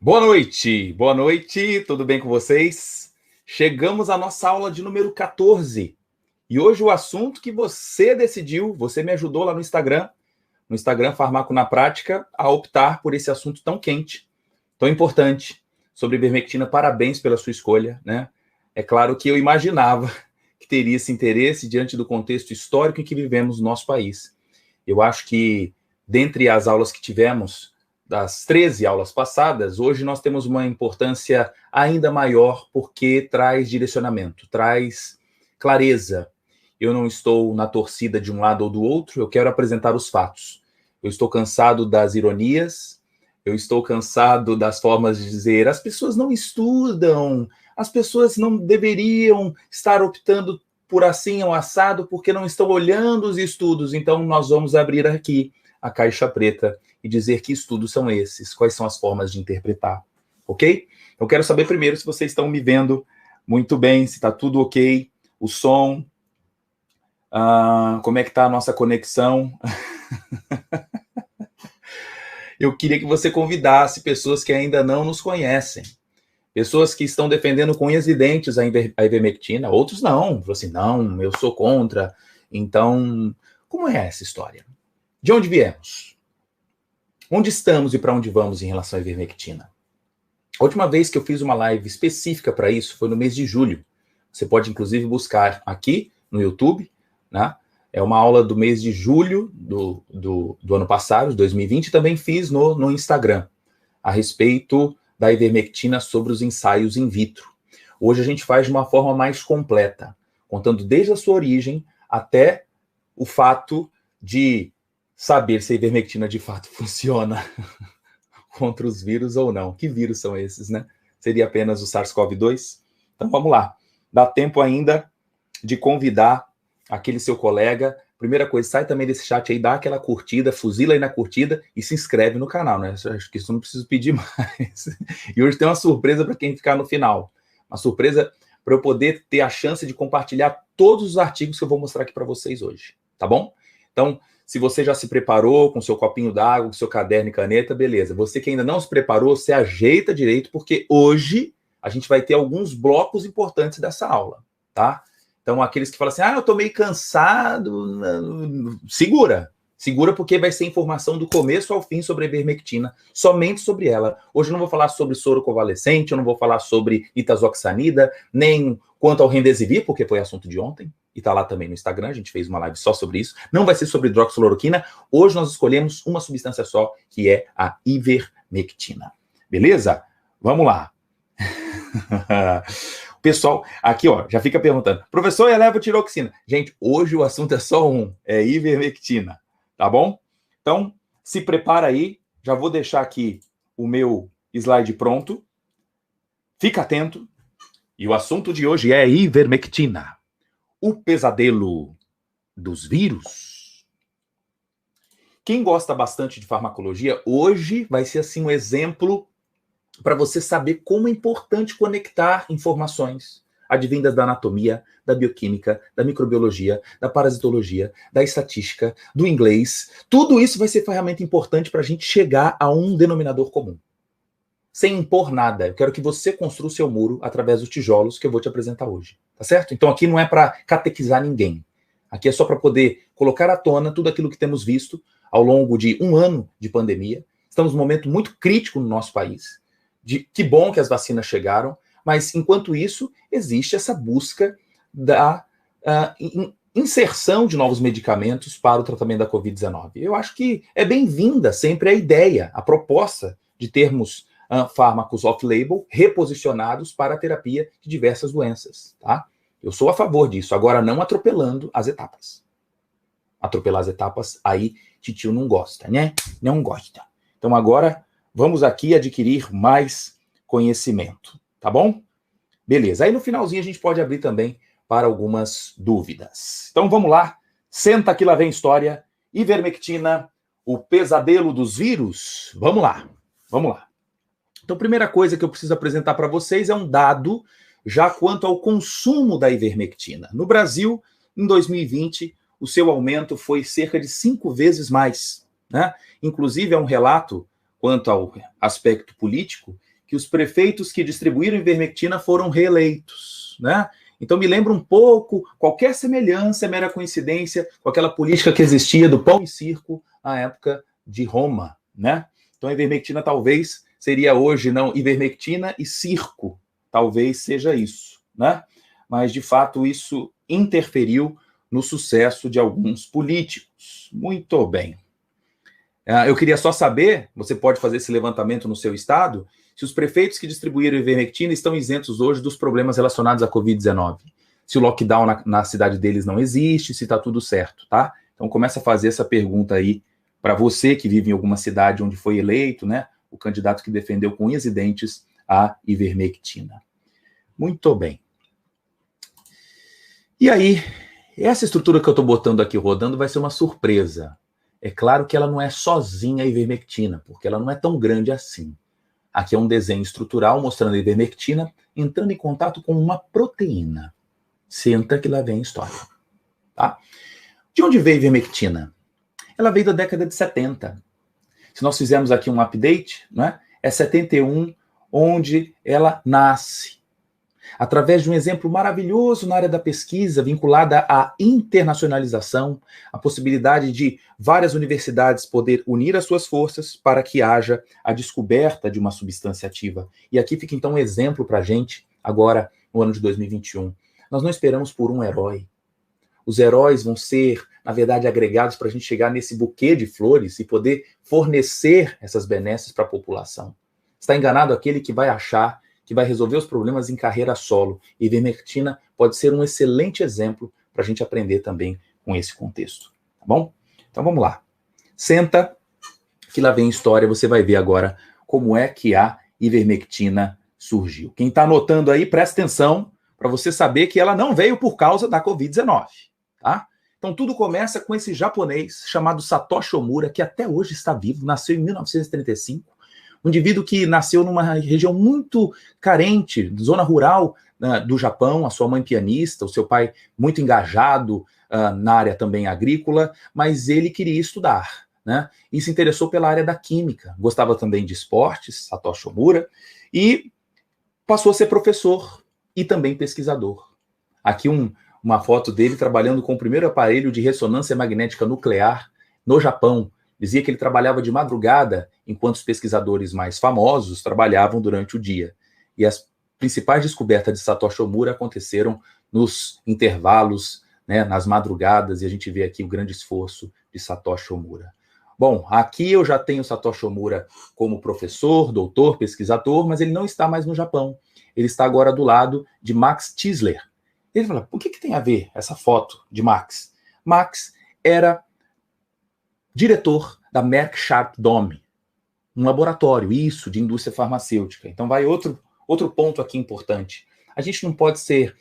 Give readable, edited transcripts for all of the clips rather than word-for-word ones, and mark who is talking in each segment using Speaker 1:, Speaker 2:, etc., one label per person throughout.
Speaker 1: Boa noite, tudo bem com vocês? Chegamos à nossa aula de número 14 e hoje o assunto que você decidiu, você me ajudou lá no Instagram Farmaco na Prática, a optar por esse assunto tão quente, tão importante, sobre ivermectina. Parabéns pela sua escolha, né? É claro que eu imaginava que teria esse interesse diante do contexto histórico em que vivemos no nosso país. Eu acho que, dentre as aulas que tivemos, das 13 aulas passadas, hoje nós temos uma importância ainda maior porque traz direcionamento, traz clareza. Eu não estou na torcida de um lado ou do outro, eu quero apresentar os fatos. Eu estou cansado das ironias, eu estou cansado das formas de dizer as pessoas não estudam, as pessoas não deveriam estar optando por assim ou assado porque não estão olhando os estudos. Então nós vamos abrir aqui a caixa preta e dizer que estudos são esses, quais são as formas de interpretar, ok? Eu quero saber primeiro se vocês estão me vendo muito bem, se está tudo ok, o som, como é que está a nossa conexão. Eu queria que você convidasse pessoas que ainda não nos conhecem, pessoas que estão defendendo com unhas e dentes a ivermectina, outros não, falou assim, não, eu sou contra. Então, como é essa história? De onde viemos? Onde estamos e para onde vamos em relação à ivermectina? A última vez que eu fiz uma live específica para isso foi no mês de julho. Você pode, inclusive, buscar aqui no YouTube, né? É uma aula do mês de julho do ano passado, de 2020, e também fiz no Instagram, a respeito da ivermectina sobre os ensaios in vitro. Hoje a gente faz de uma forma mais completa, contando desde a sua origem até o fato de saber se a ivermectina de fato funciona contra os vírus ou não. Que vírus são esses, né? Seria apenas o SARS-CoV-2? Então vamos lá. Dá tempo ainda de convidar aquele seu colega. Primeira coisa, sai também desse chat aí, dá aquela curtida, fuzila aí na curtida e se inscreve no canal, né? Acho que isso não preciso pedir mais. E hoje tem uma surpresa para quem ficar no final. Uma surpresa para eu poder ter a chance de compartilhar todos os artigos que eu vou mostrar aqui para vocês hoje, tá bom? Então, se você já se preparou com seu copinho d'água, com seu caderno e caneta, beleza. Você que ainda não se preparou, se ajeita direito, porque hoje a gente vai ter alguns blocos importantes dessa aula, tá? Então, aqueles que falam assim, eu tô meio cansado, segura porque vai ser informação do começo ao fim sobre a ivermectina, somente sobre ela. Hoje eu não vou falar sobre soro convalescente, eu não vou falar sobre itazoxanida, nem quanto ao remdesivir, porque foi assunto de ontem, e tá lá também no Instagram, a gente fez uma live só sobre isso. Não vai ser sobre hidroxicloroquina, hoje nós escolhemos uma substância só, que é a ivermectina. Beleza? Vamos lá. O pessoal aqui, ó, já fica perguntando, professor, eu levo tiroxina. Gente, hoje o assunto é só é ivermectina, tá bom? Então, se prepara aí, já vou deixar aqui o meu slide pronto. Fica atento. E o assunto de hoje é ivermectina, o pesadelo dos vírus. Quem gosta bastante de farmacologia, hoje vai ser assim um exemplo para você saber como é importante conectar informações advindas da anatomia, da bioquímica, da microbiologia, da parasitologia, da estatística, do inglês. Tudo isso vai ser ferramenta importante para a gente chegar a um denominador comum. Sem impor nada. Eu quero que você construa o seu muro através dos tijolos que eu vou te apresentar hoje. Tá certo? Então aqui não é para catequizar ninguém. Aqui é só para poder colocar à tona tudo aquilo que temos visto ao longo de um ano de pandemia. Estamos num momento muito crítico no nosso país. Que bom que as vacinas chegaram, mas enquanto isso, existe essa busca da inserção de novos medicamentos para o tratamento da Covid-19. Eu acho que é bem-vinda sempre a ideia, a proposta de termos fármacos off-label reposicionados para a terapia de diversas doenças, tá? Eu sou a favor disso, agora não atropelando as etapas. Atropelar as etapas, aí titio não gosta, né? Não gosta. Então agora vamos aqui adquirir mais conhecimento, tá bom? Beleza. Aí no finalzinho a gente pode abrir também para algumas dúvidas. Então vamos lá. Senta que lá vem história. Ivermectina, o pesadelo dos vírus. Vamos lá. Vamos lá. Então, primeira coisa que eu preciso apresentar para vocês é um dado já quanto ao consumo da ivermectina. No Brasil, em 2020, o seu aumento foi cerca de 5 vezes mais, né? Inclusive, é um relato quanto ao aspecto político que os prefeitos que distribuíram ivermectina foram reeleitos, né? Então me lembra um pouco, qualquer semelhança é mera coincidência com aquela política que existia do pão e circo na época de Roma, né? Então a ivermectina talvez seria hoje, não, ivermectina e circo, talvez seja isso, né? Mas de fato isso interferiu no sucesso de alguns políticos. Muito bem. Eu queria só saber, você pode fazer esse levantamento no seu estado, se os prefeitos que distribuíram ivermectina estão isentos hoje dos problemas relacionados à Covid-19. Se o lockdown na cidade deles não existe, se está tudo certo, tá? Então começa a fazer essa pergunta aí para você que vive em alguma cidade onde foi eleito, né? O candidato que defendeu com unhas e dentes a ivermectina. Muito bem. E aí, essa estrutura que eu estou botando aqui rodando vai ser uma surpresa. É claro que ela não é sozinha a ivermectina, porque ela não é tão grande assim. Aqui é um desenho estrutural mostrando a ivermectina entrando em contato com uma proteína. Senta que lá vem a história. Tá? De onde veio a ivermectina? Ela veio da década de 70. Se nós fizermos aqui um update, né, é 71, onde ela nasce. Através de um exemplo maravilhoso na área da pesquisa, vinculada à internacionalização, a possibilidade de várias universidades poder unir as suas forças para que haja a descoberta de uma substância ativa. E aqui fica então um exemplo para a gente, agora no ano de 2021. Nós não esperamos por um herói. Os heróis vão ser, na verdade, agregados para a gente chegar nesse buquê de flores e poder fornecer essas benesses para a população. Está enganado aquele que vai achar que vai resolver os problemas em carreira solo. E ivermectina pode ser um excelente exemplo para a gente aprender também com esse contexto. Tá bom? Então vamos lá. Senta, que lá vem a história, você vai ver agora como é que a ivermectina surgiu. Quem está anotando aí, presta atenção para você saber que ela não veio por causa da Covid-19. Tá? Então tudo começa com esse japonês chamado Satoshi Omura, que até hoje está vivo, nasceu em 1935. Um indivíduo que nasceu numa região muito carente, zona rural do Japão, a sua mãe pianista, o seu pai muito engajado na área também agrícola, mas ele queria estudar, né? E se interessou pela área da química, gostava também de esportes, Satoshi Omura, e passou a ser professor e também pesquisador. Aqui uma foto dele trabalhando com o primeiro aparelho de ressonância magnética nuclear no Japão. Dizia que ele trabalhava de madrugada, enquanto os pesquisadores mais famosos trabalhavam durante o dia. E as principais descobertas de Satoshi Omura aconteceram nos intervalos, né, nas madrugadas, e a gente vê aqui o grande esforço de Satoshi Omura. Bom, aqui eu já tenho Satoshi Omura como professor, doutor, pesquisador, mas ele não está mais no Japão. Ele está agora do lado de Max Tisler. Ele fala, o que tem a ver essa foto de Max? Max era diretor da Merck Sharp Dome, um laboratório, isso, de indústria farmacêutica. Então vai outro ponto aqui importante. A gente não pode ser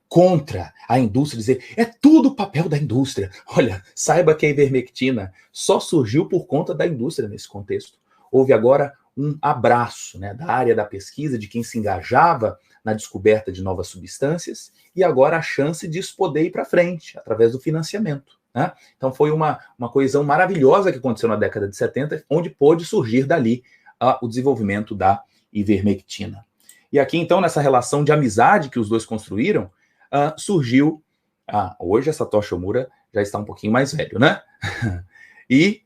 Speaker 1: contra a indústria, dizer, é tudo papel da indústria. Olha, saiba que a ivermectina só surgiu por conta da indústria nesse contexto. Houve agora um abraço, né, da área da pesquisa, de quem se engajava na descoberta de novas substâncias, e agora a chance disso poder ir para frente, através do financiamento. Né? Então foi uma coesão maravilhosa que aconteceu na década de 70, onde pôde surgir dali o desenvolvimento da ivermectina. E aqui, então, nessa relação de amizade que os dois construíram, surgiu... hoje a Satoshi Omura já está um pouquinho mais velho, né? E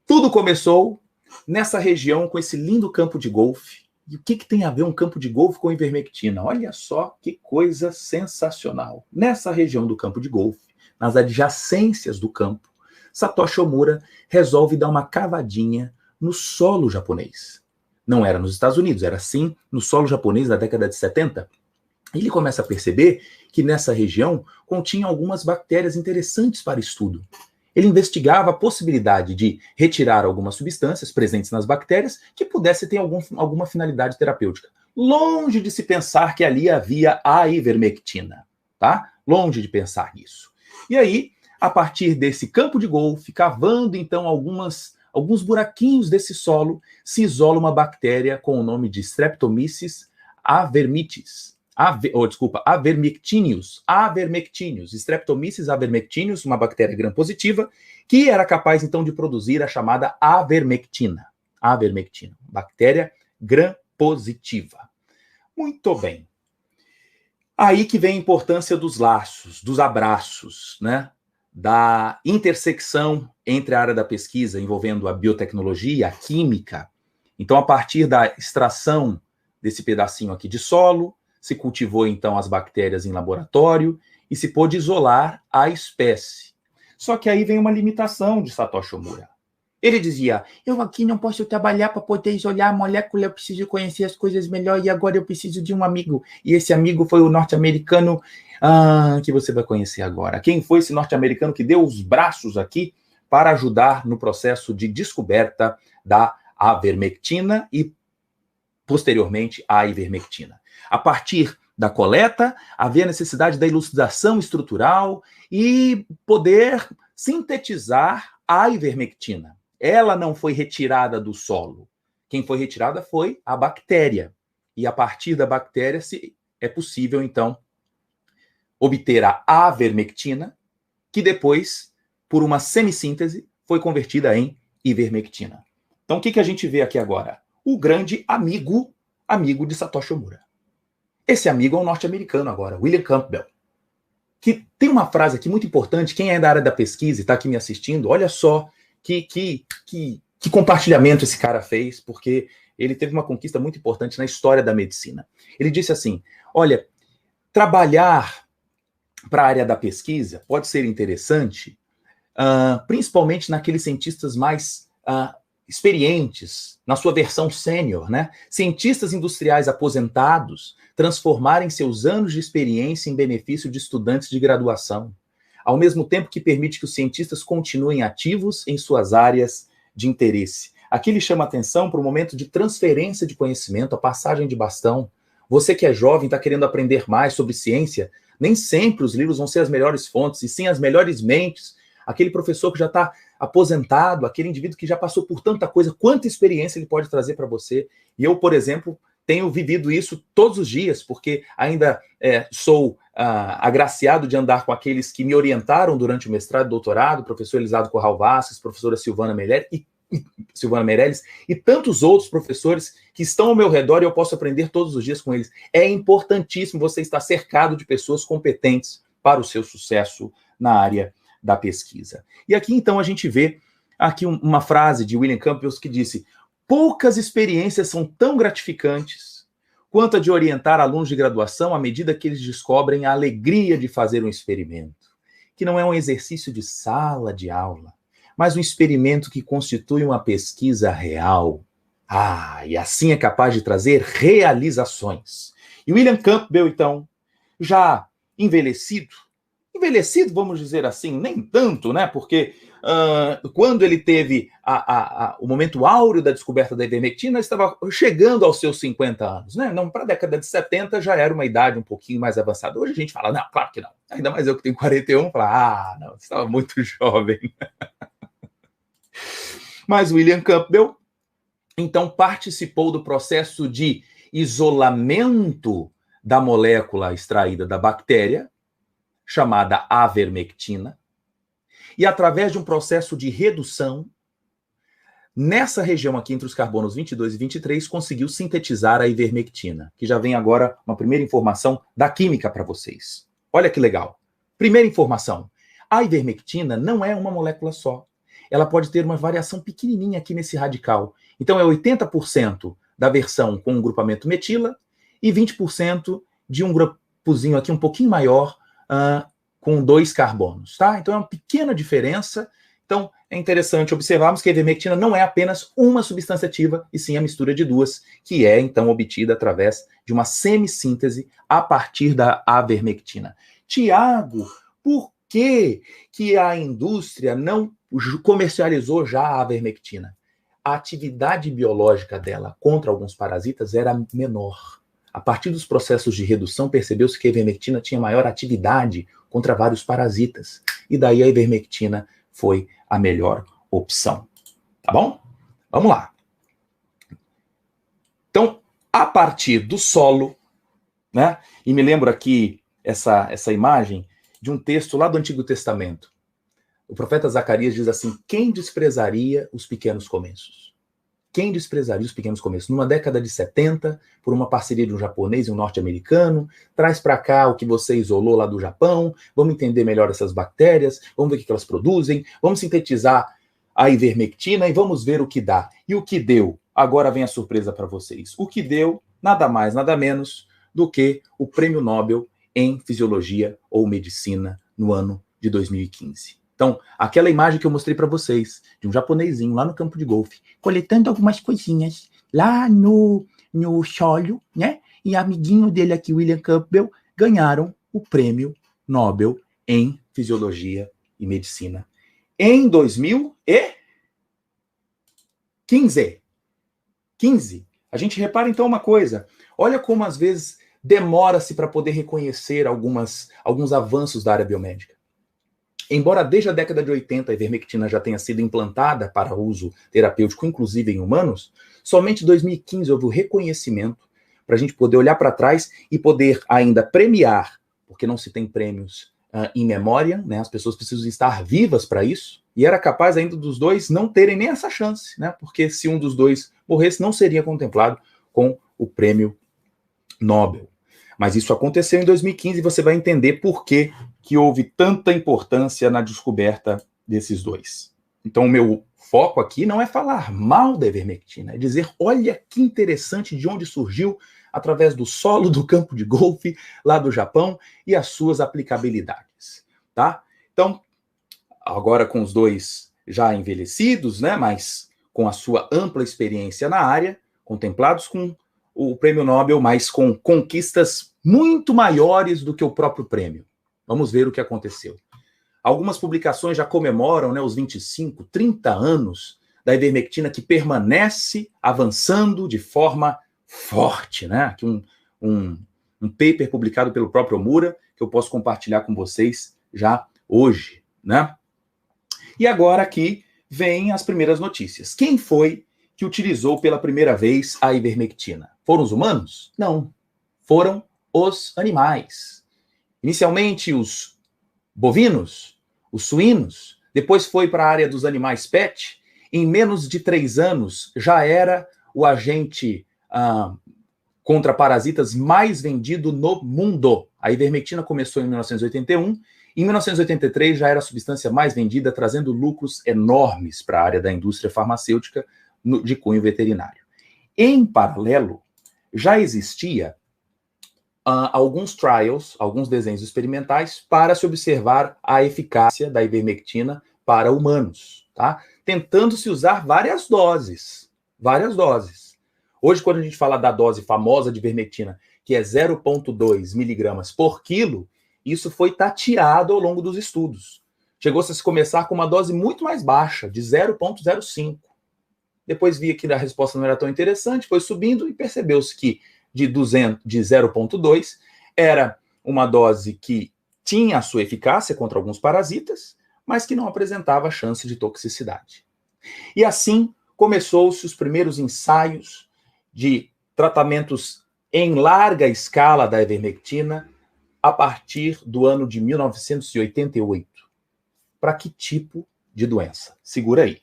Speaker 1: tudo começou nessa região com esse lindo campo de golfe. E o que tem a ver um campo de golfe com ivermectina? Olha só que coisa sensacional. Nessa região do campo de golfe, nas adjacências do campo, Satoshi Omura resolve dar uma cavadinha no solo japonês. Não era nos Estados Unidos, era sim no solo japonês da década de 70. Ele começa a perceber que nessa região continha algumas bactérias interessantes para estudo. Ele investigava a possibilidade de retirar algumas substâncias presentes nas bactérias que pudesse ter alguma finalidade terapêutica. Longe de se pensar que ali havia a ivermectina, tá? Longe de pensar nisso. E aí, a partir desse campo de golfe, cavando então alguns buraquinhos desse solo, se isola uma bactéria com o nome de Streptomyces avermictis. Avermectinius, Streptomyces avermectinius, uma bactéria gram-positiva, que era capaz, então, de produzir a chamada avermectina. Avermectina, bactéria positiva. Muito bem. Aí que vem a importância dos laços, dos abraços, né? Da intersecção entre a área da pesquisa envolvendo a biotecnologia, a química. Então, a partir da extração desse pedacinho aqui de solo, se cultivou então as bactérias em laboratório e se pôde isolar a espécie. Só que aí vem uma limitação de Satoshi Omura. Ele dizia, eu aqui não posso trabalhar para poder isolar a molécula, eu preciso conhecer as coisas melhor e agora eu preciso de um amigo. E esse amigo foi o norte-americano que você vai conhecer agora. Quem foi esse norte-americano que deu os braços aqui para ajudar no processo de descoberta da avermectina e, posteriormente, a ivermectina? A partir da coleta, havia necessidade da elucidação estrutural e poder sintetizar a ivermectina. Ela não foi retirada do solo. Quem foi retirada foi a bactéria. E a partir da bactéria é possível, então, obter a avermectina, que depois, por uma semissíntese, foi convertida em ivermectina. Então, o que a gente vê aqui agora? O grande amigo de Satoshi Omura. Esse amigo é um norte-americano agora, William Campbell, que tem uma frase aqui muito importante. Quem é da área da pesquisa e está aqui me assistindo, olha só que compartilhamento esse cara fez, porque ele teve uma conquista muito importante na história da medicina. Ele disse assim, olha, trabalhar para a área da pesquisa pode ser interessante, principalmente naqueles cientistas mais experientes, na sua versão sênior, né? Cientistas industriais aposentados transformarem seus anos de experiência em benefício de estudantes de graduação, ao mesmo tempo que permite que os cientistas continuem ativos em suas áreas de interesse. Aqui ele chama atenção para o momento de transferência de conhecimento, a passagem de bastão. Você que é jovem, está querendo aprender mais sobre ciência, nem sempre os livros vão ser as melhores fontes, e sim as melhores mentes. Aquele professor que já está aposentado, aquele indivíduo que já passou por tanta coisa, quanta experiência ele pode trazer para você. E eu, por exemplo, tenho vivido isso todos os dias, porque ainda sou agraciado de andar com aqueles que me orientaram durante o mestrado e doutorado, professor Elisado Corral Vasques, professora Silvana Meirelles e tantos outros professores que estão ao meu redor e eu posso aprender todos os dias com eles. É importantíssimo você estar cercado de pessoas competentes para o seu sucesso na área da pesquisa. E aqui, então, a gente vê aqui uma frase de William Campbell que disse: poucas experiências são tão gratificantes quanto a de orientar alunos de graduação à medida que eles descobrem a alegria de fazer um experimento, que não é um exercício de sala de aula, mas um experimento que constitui uma pesquisa real. E assim é capaz de trazer realizações. E William Campbell, então, já envelhecido, vamos dizer assim, nem tanto, né? Porque quando ele teve o momento áureo da descoberta da ivermectina, estava chegando aos seus 50 anos, né? Não, para a década de 70 já era uma idade um pouquinho mais avançada. Hoje a gente fala, não, claro que não. Ainda mais eu que tenho 41, fala, não, você estava muito jovem. Mas William Campbell, então, participou do processo de isolamento da molécula extraída da bactéria, chamada avermectina, e através de um processo de redução, nessa região aqui entre os carbonos 22 e 23, conseguiu sintetizar a ivermectina, que já vem agora uma primeira informação da química para vocês. Olha que legal. Primeira informação, a ivermectina não é uma molécula só. Ela pode ter uma variação pequenininha aqui nesse radical. Então é 80% da versão com um grupamento metila e 20% de um grupozinho aqui um pouquinho maior com 2 carbonos, tá? Então é uma pequena diferença. Então é interessante observarmos que a ivermectina não é apenas uma substância ativa, e sim a mistura de duas, que é então obtida através de uma semissíntese a partir da avermectina. Tiago, por que a indústria não comercializou já a avermectina? A atividade biológica dela contra alguns parasitas era menor. A partir dos processos de redução, percebeu-se que a ivermectina tinha maior atividade contra vários parasitas. E daí a ivermectina foi a melhor opção. Tá bom? Vamos lá. Então, a partir do solo, né? E me lembro aqui essa imagem de um texto lá do Antigo Testamento. O profeta Zacarias diz assim: quem desprezaria os pequenos começos? quem desprezaria os pequenos começos? Numa década de 70, por uma parceria de um japonês e um norte-americano, traz para cá o que você isolou lá do Japão, vamos entender melhor essas bactérias, vamos ver o que elas produzem, vamos sintetizar a ivermectina e vamos ver o que dá. E o que deu? Agora vem a surpresa para vocês. O que deu, nada mais, nada menos do que o Prêmio Nobel em Fisiologia ou Medicina no ano de 2015. Então, aquela imagem que eu mostrei para vocês, de um japonesinho lá no campo de golfe, coletando algumas coisinhas lá no solo, né? E amiguinho dele aqui, William Campbell, ganharam o Prêmio Nobel em Fisiologia e Medicina em 2015. A gente repara então uma coisa, olha como às vezes demora-se para poder reconhecer alguns avanços da área biomédica. Embora desde a década de 80 a ivermectina já tenha sido implantada para uso terapêutico, inclusive em humanos, somente em 2015 houve o reconhecimento para a gente poder olhar para trás e poder ainda premiar, porque não se tem prêmios em memória, né? As pessoas precisam estar vivas para isso, e era capaz ainda dos dois não terem nem essa chance, né? Porque se um dos dois morresse, não seria contemplado com o prêmio Nobel. Mas isso aconteceu em 2015 e você vai entender por que houve tanta importância na descoberta desses dois. Então, o meu foco aqui não é falar mal da ivermectina, é dizer, olha que interessante de onde surgiu através do solo do campo de golfe lá do Japão e as suas aplicabilidades, tá? Então, agora com os dois já envelhecidos, né, mas com a sua ampla experiência na área, contemplados com o prêmio Nobel, mas com conquistas muito maiores do que o próprio prêmio. Vamos ver o que aconteceu. Algumas publicações já comemoram, né, os 25, 30 anos da ivermectina, que permanece avançando de forma forte, né? Aqui um paper publicado pelo próprio Omura, que eu posso compartilhar com vocês já hoje, né? E agora aqui vem as primeiras notícias. Quem foi que utilizou pela primeira vez a ivermectina? Foram os humanos? Não. Foram os animais. Inicialmente os bovinos, os suínos, depois foi para a área dos animais PET. Em menos de 3 anos já era o agente contra parasitas mais vendido no mundo. A ivermectina começou em 1981. Em 1983 já era a substância mais vendida, trazendo lucros enormes para a área da indústria farmacêutica de cunho veterinário. Em paralelo, já existia alguns trials, alguns desenhos experimentais para se observar a eficácia da ivermectina para humanos, tá? Tentando-se usar várias doses. Hoje, quando a gente fala da dose famosa de ivermectina, que é 0,2 miligramas por quilo, isso foi tateado ao longo dos estudos. Chegou-se a se começar com uma dose muito mais baixa, de 0,05. Depois via que a resposta não era tão interessante, foi subindo e percebeu-se que de 0,2 era uma dose que tinha a sua eficácia contra alguns parasitas, mas que não apresentava chance de toxicidade. E assim começou-se os primeiros ensaios de tratamentos em larga escala da ivermectina a partir do ano de 1988. Para que tipo de doença? Segura aí.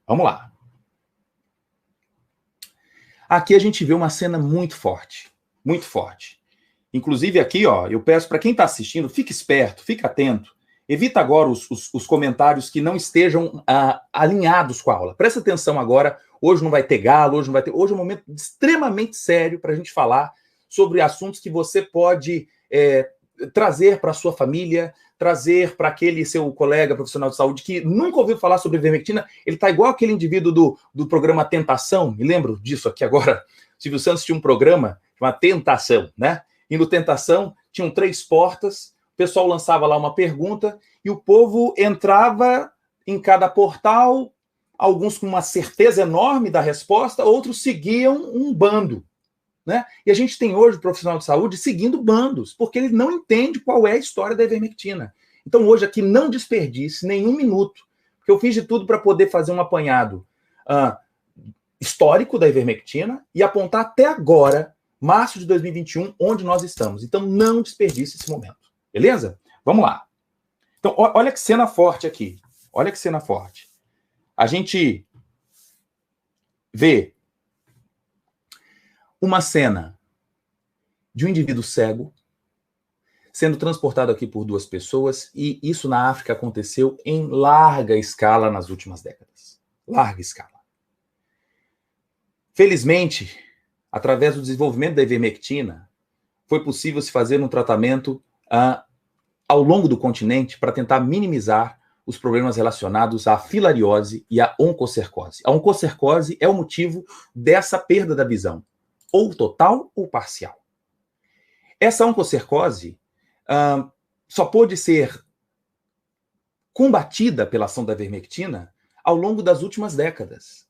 Speaker 1: Vamos lá. Aqui a gente vê uma cena muito forte, muito forte. Inclusive aqui, ó, eu peço para quem está assistindo, fique esperto, fique atento. Evita agora os comentários que não estejam alinhados com a aula. Presta atenção agora, hoje não vai ter galo, hoje é um momento extremamente sério para a gente falar sobre assuntos que você pode trazer para a sua família, trazer para aquele seu colega profissional de saúde que nunca ouviu falar sobre ivermectina. Ele está igual aquele indivíduo do programa Tentação, me lembro disso aqui agora. Silvio Santos tinha um programa chamado Tentação, né? E no Tentação tinham 3 portas, o pessoal lançava lá uma pergunta e o povo entrava em cada portal, alguns com uma certeza enorme da resposta, outros seguiam um bando. Né? E a gente tem hoje o profissional de saúde seguindo bandos, porque ele não entende qual é a história da ivermectina. Então hoje aqui não desperdice nenhum minuto, porque eu fiz de tudo para poder fazer um apanhado histórico da ivermectina e apontar até agora, março de 2021, onde nós estamos. Então não desperdice esse momento. Beleza? Vamos lá. Então olha que cena forte aqui. Olha que cena forte. A gente vê uma cena de um indivíduo cego sendo transportado aqui por 2 pessoas, e isso na África aconteceu em larga escala nas últimas décadas. Larga escala. Felizmente, através do desenvolvimento da ivermectina, foi possível se fazer um tratamento ao longo do continente para tentar minimizar os problemas relacionados à filariose e à oncocercose. A oncocercose é o motivo dessa perda da visão, ou total ou parcial. Essa oncocercose só pôde ser combatida pela ação da ivermectina ao longo das últimas décadas.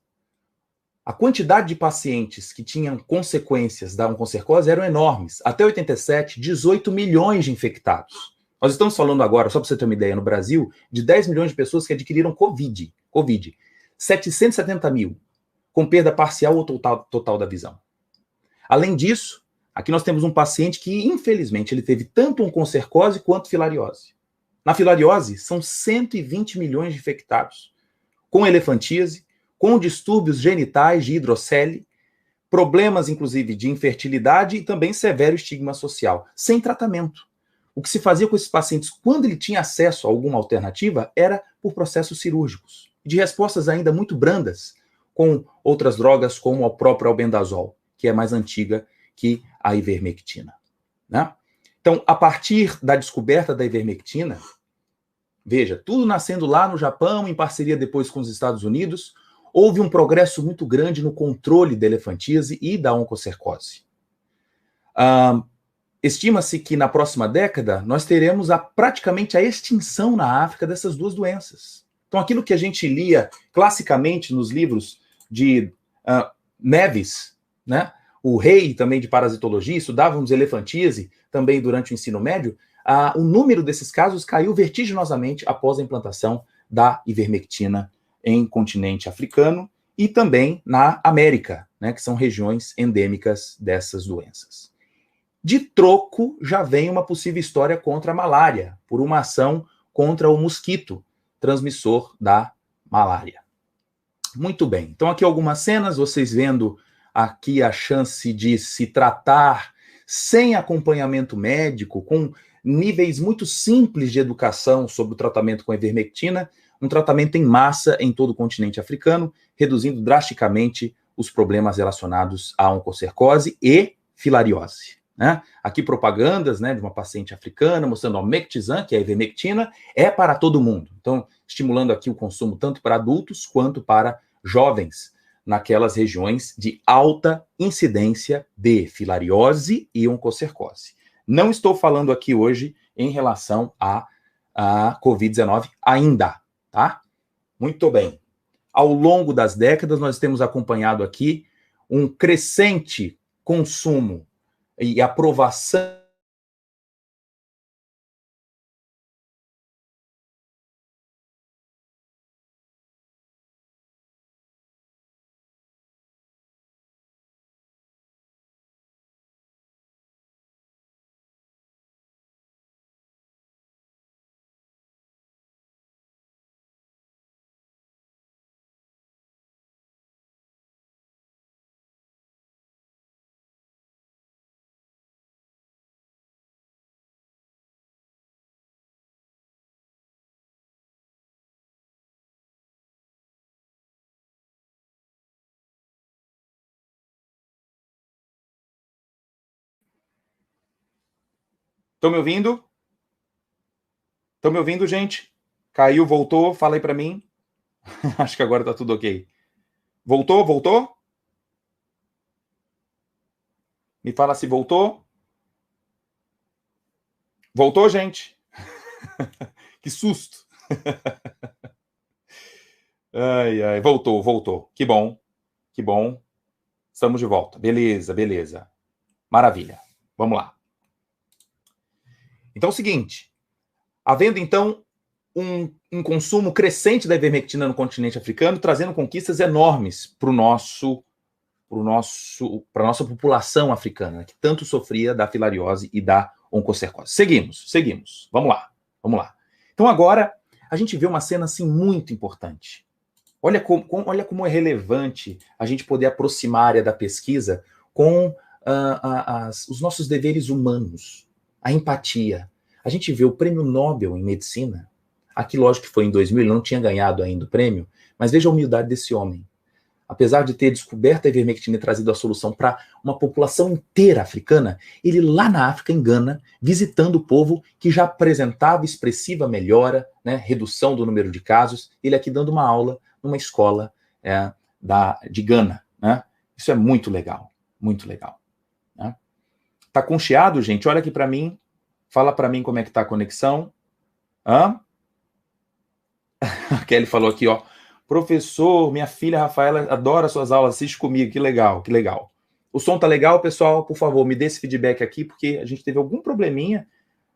Speaker 1: A quantidade de pacientes que tinham consequências da oncocercose eram enormes. Até 87, 18 milhões de infectados. Nós estamos falando agora, só para você ter uma ideia, no Brasil, de 10 milhões de pessoas que adquiriram Covid. 770 mil, com perda parcial ou total da visão. Além disso, aqui nós temos um paciente que, infelizmente, ele teve tanto oncocercose quanto filariose. Na filariose, são 120 milhões de infectados, com elefantíase, com distúrbios genitais de hidrocele, problemas, inclusive, de infertilidade e também severo estigma social, sem tratamento. O que se fazia com esses pacientes, quando ele tinha acesso a alguma alternativa, era por processos cirúrgicos, de respostas ainda muito brandas, com outras drogas, como o próprio albendazol, que é mais antiga que a ivermectina. Né? Então, a partir da descoberta da ivermectina, veja, tudo nascendo lá no Japão, em parceria depois com os Estados Unidos, houve um progresso muito grande no controle da elefantíase e da oncocercose. Estima-se que na próxima década nós teremos praticamente a extinção na África dessas 2 doenças. Então, aquilo que a gente lia classicamente nos livros de Neves, né? O rei também de parasitologia, estudávamos elefantíase também durante o ensino médio, o número desses casos caiu vertiginosamente após a implantação da ivermectina em continente africano e também na América, né, que são regiões endêmicas dessas doenças. De troco, já vem uma possível história contra a malária, por uma ação contra o mosquito, transmissor da malária. Muito bem, então aqui algumas cenas, vocês vendo aqui a chance de se tratar sem acompanhamento médico, com níveis muito simples de educação sobre o tratamento com a ivermectina, um tratamento em massa em todo o continente africano, reduzindo drasticamente os problemas relacionados à oncocercose e filariose. Né? Aqui propagandas, né, de uma paciente africana mostrando o Mectizan, que é a ivermectina, é para todo mundo. Então, estimulando aqui o consumo tanto para adultos quanto para jovens, naquelas regiões de alta incidência de filariose e oncocercose. Não estou falando aqui hoje em relação à Covid-19 ainda, tá? Muito bem. Ao longo das décadas, nós temos acompanhado aqui um crescente consumo e aprovação Estão me ouvindo? Estão me ouvindo, gente? Caiu, voltou, fala aí para mim. Acho que agora tá tudo ok. Voltou, voltou? Me fala se voltou. Voltou, gente? Que susto. Ai, ai, voltou, voltou. Que bom, que bom. Estamos de volta. Beleza, beleza. Maravilha. Vamos lá. Então é o seguinte, havendo então um consumo crescente da ivermectina no continente africano, trazendo conquistas enormes para a nossa população africana, que tanto sofria da filariose e da oncocercose. Seguimos. Vamos lá. Então agora a gente vê uma cena assim muito importante. Olha como é relevante a gente poder aproximar a área da pesquisa com os nossos deveres humanos, a empatia. A gente vê o Prêmio Nobel em Medicina, aqui lógico que foi em 2000, ele não tinha ganhado ainda o prêmio, mas veja a humildade desse homem. Apesar de ter descoberto a ivermectina e trazido a solução para uma população inteira africana, ele lá na África, em Gana, visitando o povo que já apresentava expressiva melhora, né, redução do número de casos, ele aqui dando uma aula numa escola de Gana. Né? Isso é muito legal, muito legal. Né? Tá com chiado, gente? Olha aqui para mim, fala para mim como é que tá a conexão. Hã? A Kelly falou aqui, ó. Professor, minha filha Rafaela adora suas aulas, assiste comigo, que legal, que legal. O som tá legal, pessoal? Por favor, me dê esse feedback aqui, porque a gente teve algum probleminha.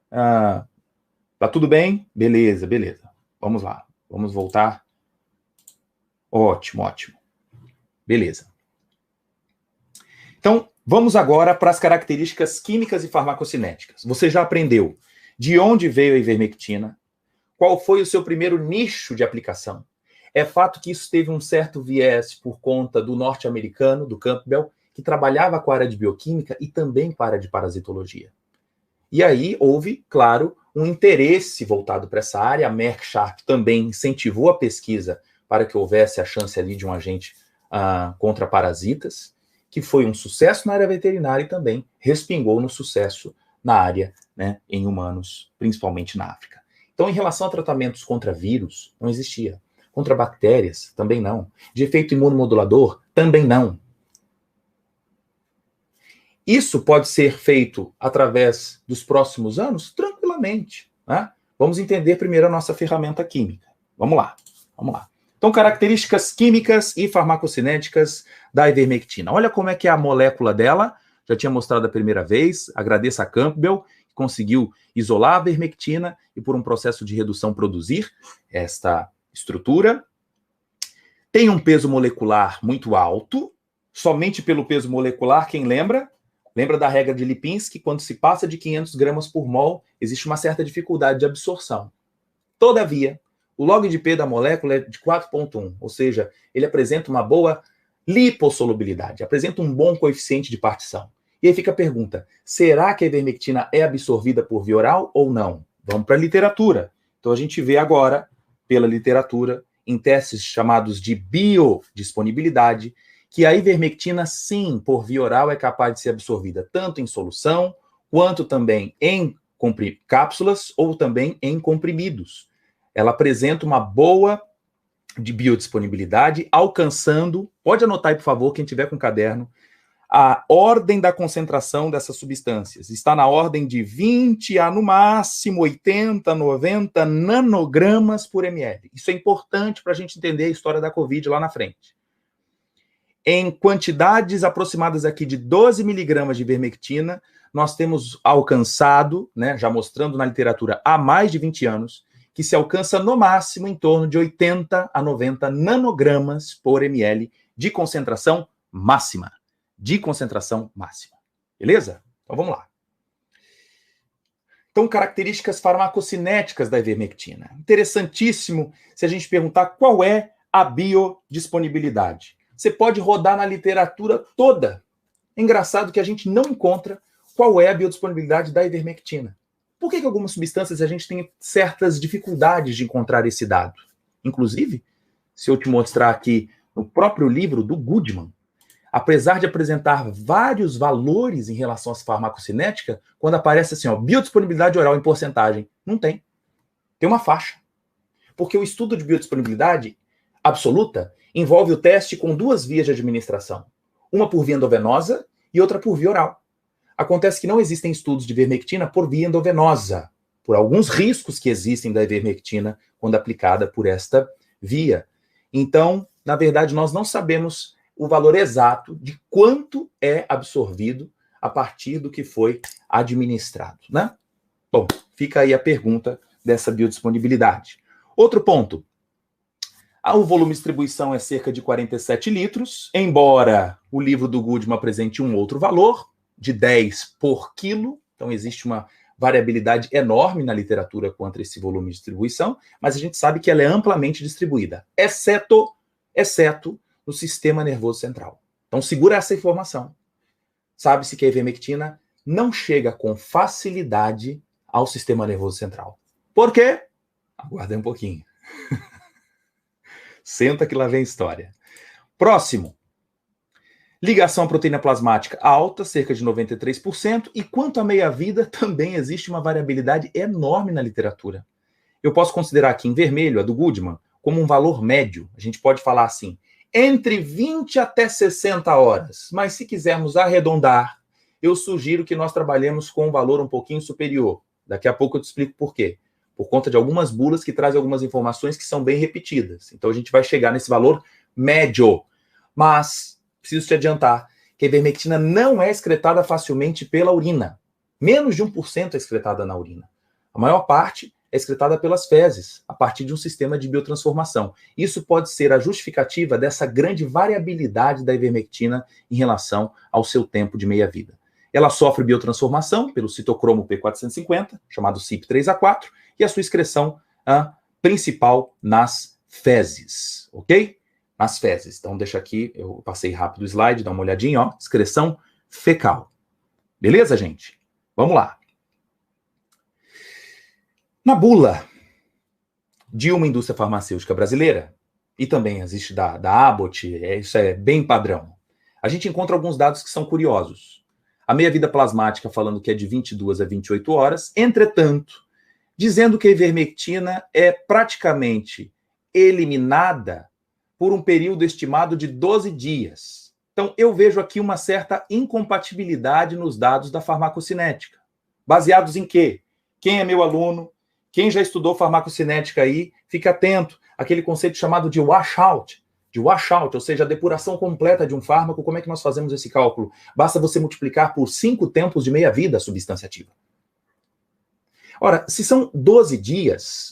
Speaker 1: Tá tudo bem? Beleza, beleza. Vamos lá, vamos voltar. Ótimo, ótimo. Beleza. Então, vamos agora para as características químicas e farmacocinéticas. Você já aprendeu de onde veio a ivermectina, qual foi o seu primeiro nicho de aplicação. É fato que isso teve um certo viés por conta do norte-americano, do Campbell, que trabalhava com a área de bioquímica e também com a área de parasitologia. E aí houve, claro, um interesse voltado para essa área. A Merck Sharp também incentivou a pesquisa para que houvesse a chance ali de um agente contra parasitas, que foi um sucesso na área veterinária e também respingou no sucesso na área, né, em humanos, principalmente na África. Então, em relação a tratamentos contra vírus, não existia. Contra bactérias, também não. De efeito imunomodulador, também não. Isso pode ser feito através dos próximos anos? Tranquilamente. Né? Vamos entender primeiro a nossa ferramenta química. Vamos lá, vamos lá. Então, características químicas e farmacocinéticas da ivermectina. Olha como é que é a molécula dela. Já tinha mostrado a primeira vez. Agradeço a Campbell, que conseguiu isolar a ivermectina e, por um processo de redução, produzir esta estrutura. Tem um peso molecular muito alto. Somente pelo peso molecular, quem lembra? Lembra da regra de Lipinski? Quando se passa de 500 gramas por mol, existe uma certa dificuldade de absorção. Todavia, o log de P da molécula é de 4,1, ou seja, ele apresenta uma boa lipossolubilidade, apresenta um bom coeficiente de partição. E aí fica a pergunta, será que a ivermectina é absorvida por via oral ou não? Vamos para a literatura. Então a gente vê agora, pela literatura, em testes chamados de biodisponibilidade, que a ivermectina, sim, por via oral, é capaz de ser absorvida tanto em solução, quanto também em cápsulas ou também em comprimidos. Ela apresenta uma boa de biodisponibilidade, alcançando, pode anotar aí, por favor, quem tiver com caderno, a ordem da concentração dessas substâncias. Está na ordem de 20 a, no máximo, 80, 90 nanogramas por ml. Isso é importante para a gente entender a história da Covid lá na frente. Em quantidades aproximadas aqui de 12 miligramas de ivermectina, nós temos alcançado, né, já mostrando na literatura há mais de 20 anos, que se alcança no máximo em torno de 80 a 90 nanogramas por ml de concentração máxima. De concentração máxima. Beleza? Então vamos lá. Então, características farmacocinéticas da ivermectina. Interessantíssimo se a gente perguntar qual é a biodisponibilidade. Você pode rodar na literatura toda. É engraçado que a gente não encontra qual é a biodisponibilidade da ivermectina. Por que algumas substâncias a gente tem certas dificuldades de encontrar esse dado? Inclusive, se eu te mostrar aqui no próprio livro do Goodman, apesar de apresentar vários valores em relação à farmacocinética, quando aparece assim, ó, biodisponibilidade oral em porcentagem, não tem. Tem uma faixa. Porque o estudo de biodisponibilidade absoluta envolve o teste com duas vias de administração. Uma por via endovenosa e outra por via oral. Acontece que não existem estudos de ivermectina por via endovenosa, por alguns riscos que existem da ivermectina quando aplicada por esta via. Então, na verdade, nós não sabemos o valor exato de quanto é absorvido a partir do que foi administrado, né? Bom, fica aí a pergunta dessa biodisponibilidade. Outro ponto. O volume de distribuição é cerca de 47 litros, embora o livro do Goodman apresente um outro valor, de 10 por quilo, então existe uma variabilidade enorme na literatura quanto a esse volume de distribuição, mas a gente sabe que ela é amplamente distribuída, exceto exceto no sistema nervoso central. Então, segura essa informação. Sabe-se que a ivermectina não chega com facilidade ao sistema nervoso central. Por quê? Aguarda um pouquinho. Senta que lá vem história. Próximo. Ligação à proteína plasmática alta, cerca de 93%, e quanto à meia-vida, também existe uma variabilidade enorme na literatura. Eu posso considerar aqui em vermelho, a do Goodman, como um valor médio. A gente pode falar assim, entre 20 até 60 horas. Mas se quisermos arredondar, eu sugiro que nós trabalhemos com um valor um pouquinho superior. Daqui a pouco eu te explico por quê. Por conta de algumas bulas que trazem algumas informações que são bem repetidas. Então a gente vai chegar nesse valor médio. Mas preciso te adiantar que a ivermectina não é excretada facilmente pela urina. Menos de 1% é excretada na urina. A maior parte é excretada pelas fezes, a partir de um sistema de biotransformação. Isso pode ser a justificativa dessa grande variabilidade da ivermectina em relação ao seu tempo de meia-vida. Ela sofre biotransformação pelo citocromo P450, chamado CYP3A4, e a sua excreção principal nas fezes, ok? Nas fezes. Então, deixa aqui, eu passei rápido o slide, dá uma olhadinha, ó, excreção fecal. Beleza, gente? Vamos lá. Na bula de uma indústria farmacêutica brasileira, e também existe da Abbott, isso é bem padrão, a gente encontra alguns dados que são curiosos. A meia-vida plasmática falando que é de 22 a 28 horas, entretanto, dizendo que a ivermectina é praticamente eliminada por um período estimado de 12 dias. Então, eu vejo aqui uma certa incompatibilidade nos dados da farmacocinética. Baseados em quê? Quem é meu aluno? Quem já estudou farmacocinética aí, fica atento àquele conceito chamado de washout. De washout, ou seja, a depuração completa de um fármaco. Como é que nós fazemos esse cálculo? Basta você multiplicar por 5 tempos de meia-vida a substância ativa. Ora, se são 12 dias,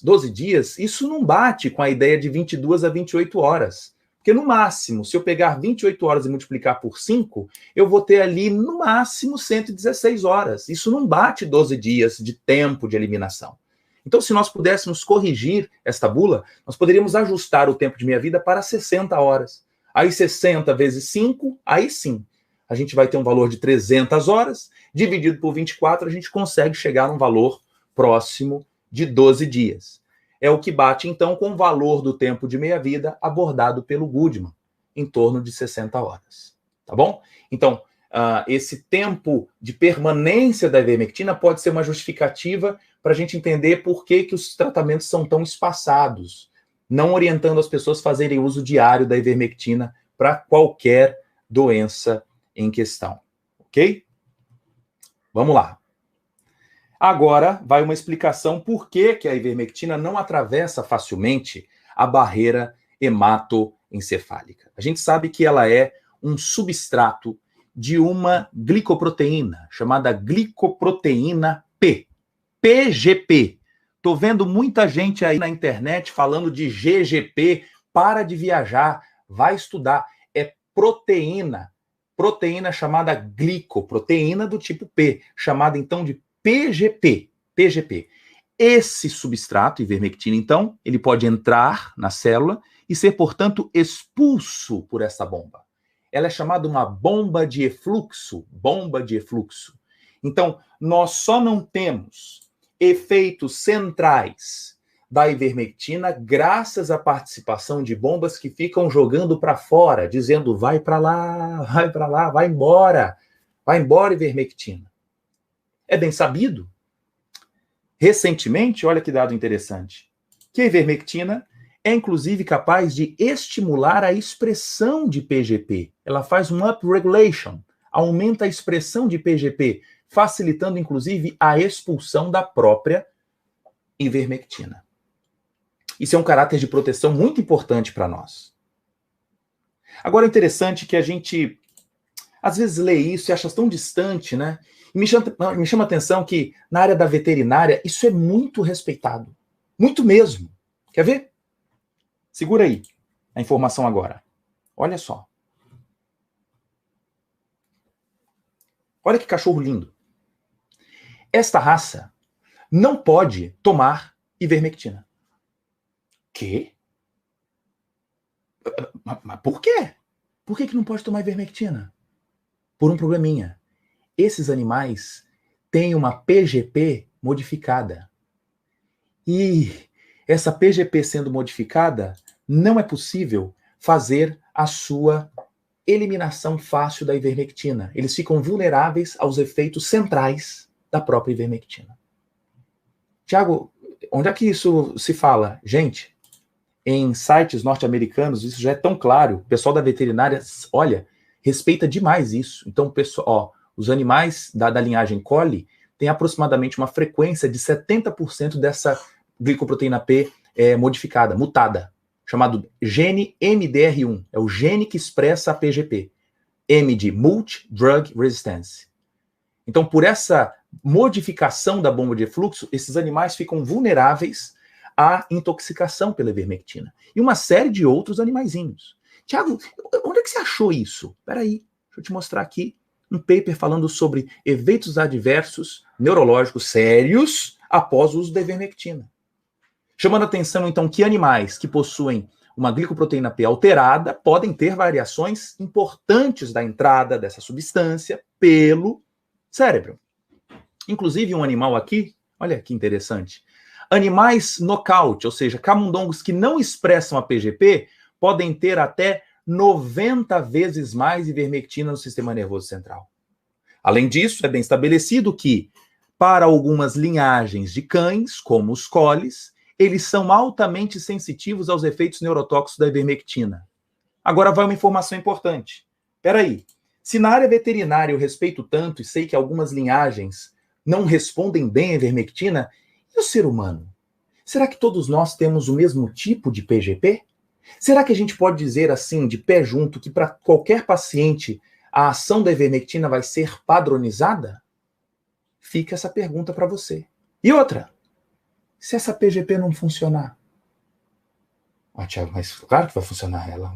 Speaker 1: isso não bate com a ideia de 22 a 28 horas. Porque no máximo, se eu pegar 28 horas e multiplicar por 5, eu vou ter ali no máximo 116 horas. Isso não bate 12 dias de tempo de eliminação. Então, se nós pudéssemos corrigir esta bula, nós poderíamos ajustar o tempo de meia-vida para 60 horas. Aí 60 vezes 5, aí sim. A gente vai ter um valor de 300 horas, dividido por 24, a gente consegue chegar num valor próximo de 12 dias. É o que bate, então, com o valor do tempo de meia-vida abordado pelo Goodman, em torno de 60 horas. Tá bom? Então, esse tempo de permanência da ivermectina pode ser uma justificativa para a gente entender por que os tratamentos são tão espaçados, não orientando as pessoas a fazerem uso diário da ivermectina para qualquer doença em questão. Ok? Vamos lá. Agora vai uma explicação por que a ivermectina não atravessa facilmente a barreira hematoencefálica. A gente sabe que ela é um substrato de uma glicoproteína, chamada glicoproteína P, PGP. Estou vendo muita gente aí na internet falando de GGP, para de viajar, vai estudar. É proteína chamada glicoproteína do tipo P, chamada então de PGP. Esse substrato, ivermectina, então, ele pode entrar na célula e ser, portanto, expulso por essa bomba. Ela é chamada uma bomba de efluxo. Então, nós só não temos efeitos centrais da ivermectina graças à participação de bombas que ficam jogando para fora, dizendo vai para lá, vai embora ivermectina. É bem sabido, recentemente, olha que dado interessante, que a ivermectina é inclusive capaz de estimular a expressão de PGP. Ela faz um upregulation, aumenta a expressão de PGP, facilitando inclusive a expulsão da própria ivermectina. Isso é um caráter de proteção muito importante para nós. Agora é interessante que a gente às vezes lê isso e acha tão distante, né? E me chama a atenção que na área da veterinária isso é muito respeitado. Muito mesmo. Quer ver? Segura aí a informação agora. Olha só. Olha que cachorro lindo. Esta raça não pode tomar ivermectina. Quê? Mas por quê? Por que não pode tomar ivermectina? Por um probleminha. Esses animais têm uma PGP modificada. E essa PGP sendo modificada, não é possível fazer a sua eliminação fácil da ivermectina. Eles ficam vulneráveis aos efeitos centrais da própria ivermectina. Tiago, onde é que isso se fala? Gente, em sites norte-americanos, isso já é tão claro. O pessoal da veterinária, olha, respeita demais isso. Então, pessoal, os animais da linhagem coli têm aproximadamente uma frequência de 70% dessa glicoproteína P modificada, mutada, chamado gene MDR1. É o gene que expressa a PGP. M de Multi-Drug Resistance. Então, por essa modificação da bomba de efluxo, esses animais ficam vulneráveis à intoxicação pela ivermectina. E uma série de outros animaizinhos. Tiago, onde é que você achou isso? Peraí, deixa eu te mostrar aqui um paper falando sobre eventos adversos neurológicos sérios após o uso da ivermectina. Chamando a atenção, então, que animais que possuem uma glicoproteína P alterada podem ter variações importantes da entrada dessa substância pelo cérebro. Inclusive, um animal aqui, olha que interessante, animais nocaute, ou seja, camundongos que não expressam a PGP, podem ter até 90 vezes mais ivermectina no sistema nervoso central. Além disso, é bem estabelecido que, para algumas linhagens de cães, como os colis, eles são altamente sensitivos aos efeitos neurotóxicos da ivermectina. Agora vai uma informação importante. Peraí, se na área veterinária eu respeito tanto e sei que algumas linhagens não respondem bem à ivermectina, e o ser humano? Será que todos nós temos o mesmo tipo de PGP? Será que a gente pode dizer assim, de pé junto, que para qualquer paciente a ação da ivermectina vai ser padronizada? Fica essa pergunta para você. E outra, se essa PGP não funcionar? Ah, Tiago, mas claro que vai funcionar ela.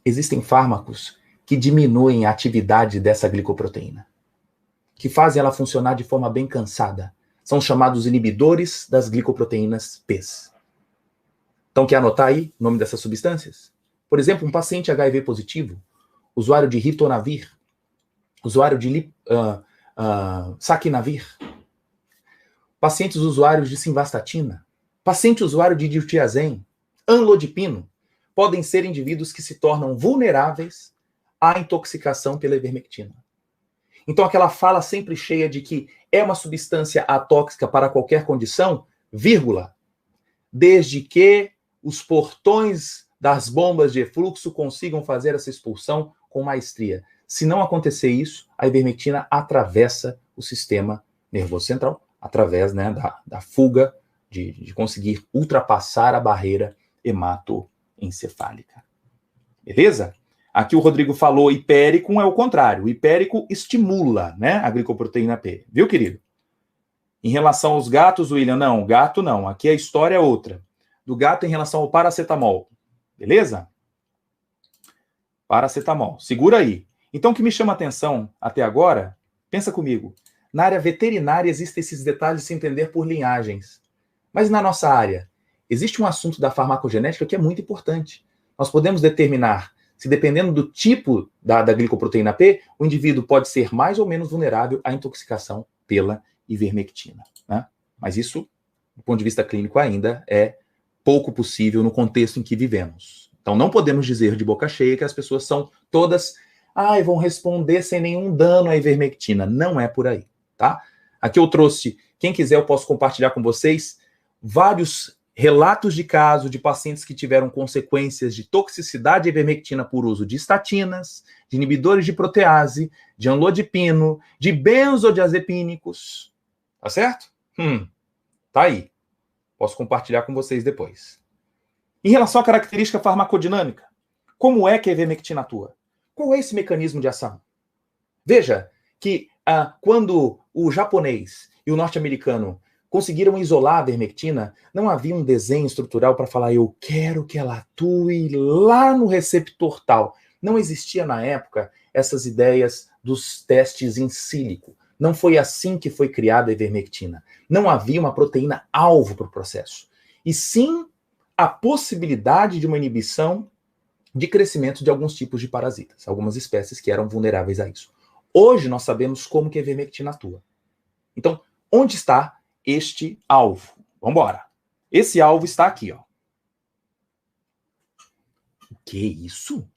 Speaker 1: Existem fármacos que diminuem a atividade dessa glicoproteína, que fazem ela funcionar de forma bem cansada. São chamados inibidores das glicoproteínas P's. Então, quer anotar aí o nome dessas substâncias? Por exemplo, um paciente HIV positivo, usuário de ritonavir, usuário de saquinavir, pacientes usuários de simvastatina, paciente usuário de diltiazem, anlodipino, podem ser indivíduos que se tornam vulneráveis à intoxicação pela ivermectina. Então, aquela fala sempre cheia de que é uma substância atóxica para qualquer condição, vírgula, desde que os portões das bombas de efluxo consigam fazer essa expulsão com maestria. Se não acontecer isso, a ivermectina atravessa o sistema nervoso central, através, né, da fuga, de conseguir ultrapassar a barreira hematoencefálica. Beleza? Aqui o Rodrigo falou hipéricum é o contrário. O hipérico estimula, né, a glicoproteína P. Viu, querido? Em relação aos gatos, William, não, gato não. Aqui a história é outra. Do gato em relação ao paracetamol. Beleza? Paracetamol. Segura aí. Então, o que me chama a atenção até agora, pensa comigo, na área veterinária existem esses detalhes de se entender por linhagens. Mas na nossa área, existe um assunto da farmacogenética que é muito importante. Nós podemos determinar se, dependendo do tipo da glicoproteína P, o indivíduo pode ser mais ou menos vulnerável à intoxicação pela ivermectina, né? Mas isso, do ponto de vista clínico, ainda é pouco possível no contexto em que vivemos. Então, não podemos dizer de boca cheia que as pessoas são todas, vão responder sem nenhum dano à ivermectina. Não é por aí, tá? Aqui eu trouxe, quem quiser eu posso compartilhar com vocês vários relatos de caso de pacientes que tiveram consequências de toxicidade à ivermectina por uso de estatinas, de inibidores de protease, de anlodipino, de benzodiazepínicos. Tá certo? Tá aí. Posso compartilhar com vocês depois. Em relação à característica farmacodinâmica, como é que a ivermectina atua? Qual é esse mecanismo de ação? Veja que quando o japonês e o norte-americano conseguiram isolar a ivermectina, não havia um desenho estrutural para falar eu quero que ela atue lá no receptor tal. Não existia na época essas ideias dos testes in sílico. Não foi assim que foi criada a ivermectina. Não havia uma proteína alvo para o processo. E sim, a possibilidade de uma inibição de crescimento de alguns tipos de parasitas, algumas espécies que eram vulneráveis a isso. Hoje nós sabemos como que a ivermectina atua. Então, onde está este alvo? Vamos embora. Esse alvo está aqui, ó. O que é isso?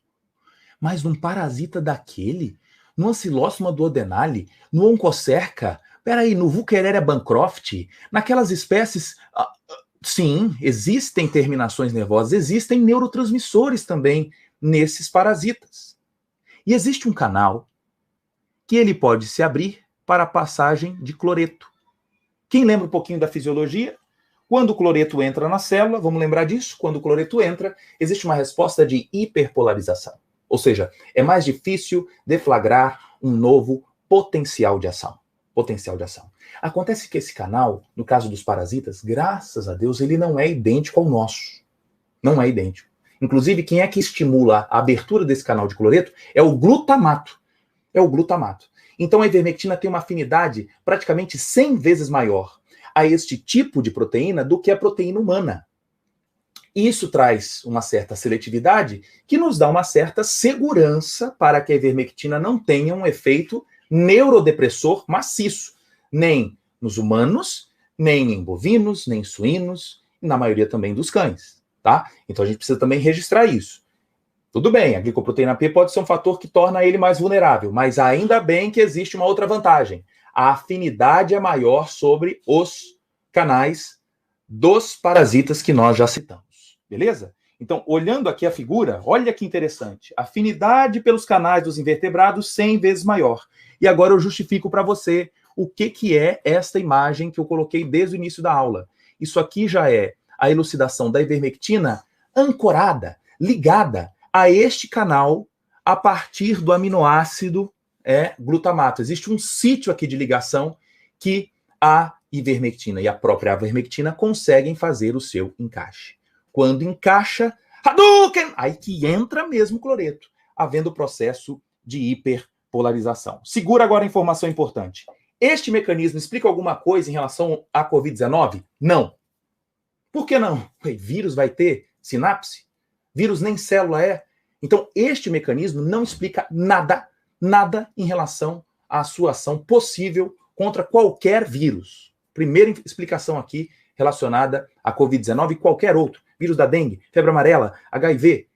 Speaker 1: Mas num parasita daquele, no Ancylosoma duodenale, no Onchocerca, peraí, no Wuchereria bancroft, naquelas espécies, sim, existem terminações nervosas, existem neurotransmissores também nesses parasitas. E existe um canal que ele pode se abrir para a passagem de cloreto. Quem lembra um pouquinho da fisiologia? Quando o cloreto entra na célula, vamos lembrar disso, quando o cloreto entra, existe uma resposta de hiperpolarização. Ou seja, é mais difícil deflagrar um novo potencial de ação. Acontece que esse canal, no caso dos parasitas, graças a Deus, ele não é idêntico ao nosso. Não é idêntico. Inclusive, quem é que estimula a abertura desse canal de cloreto é o glutamato. Então, a ivermectina tem uma afinidade praticamente 100 vezes maior a este tipo de proteína do que a proteína humana. Isso traz uma certa seletividade que nos dá uma certa segurança para que a ivermectina não tenha um efeito neurodepressor maciço, nem nos humanos, nem em bovinos, nem em suínos, e na maioria também dos cães, tá? Então a gente precisa também registrar isso. Tudo bem, a glicoproteína P pode ser um fator que torna ele mais vulnerável, mas ainda bem que existe uma outra vantagem. A afinidade é maior sobre os canais dos parasitas que nós já citamos. Beleza? Então, olhando aqui a figura, olha que interessante. Afinidade pelos canais dos invertebrados 100 vezes maior. E agora eu justifico para você o que é esta imagem que eu coloquei desde o início da aula. Isso aqui já é a elucidação da ivermectina ancorada, ligada a este canal a partir do aminoácido glutamato. Existe um sítio aqui de ligação que a ivermectina e a própria ivermectina conseguem fazer o seu encaixe. Quando encaixa, Hadouken! Aí que entra mesmo o cloreto, havendo o processo de hiperpolarização. Segura agora a informação importante. Este mecanismo explica alguma coisa em relação à Covid-19? Não. Por que não? Vírus vai ter sinapse? Vírus nem célula é. Então, este mecanismo não explica nada em relação à sua ação possível contra qualquer vírus. Primeira explicação aqui relacionada à Covid-19 e qualquer outro. Vírus da dengue, febre amarela, HIV.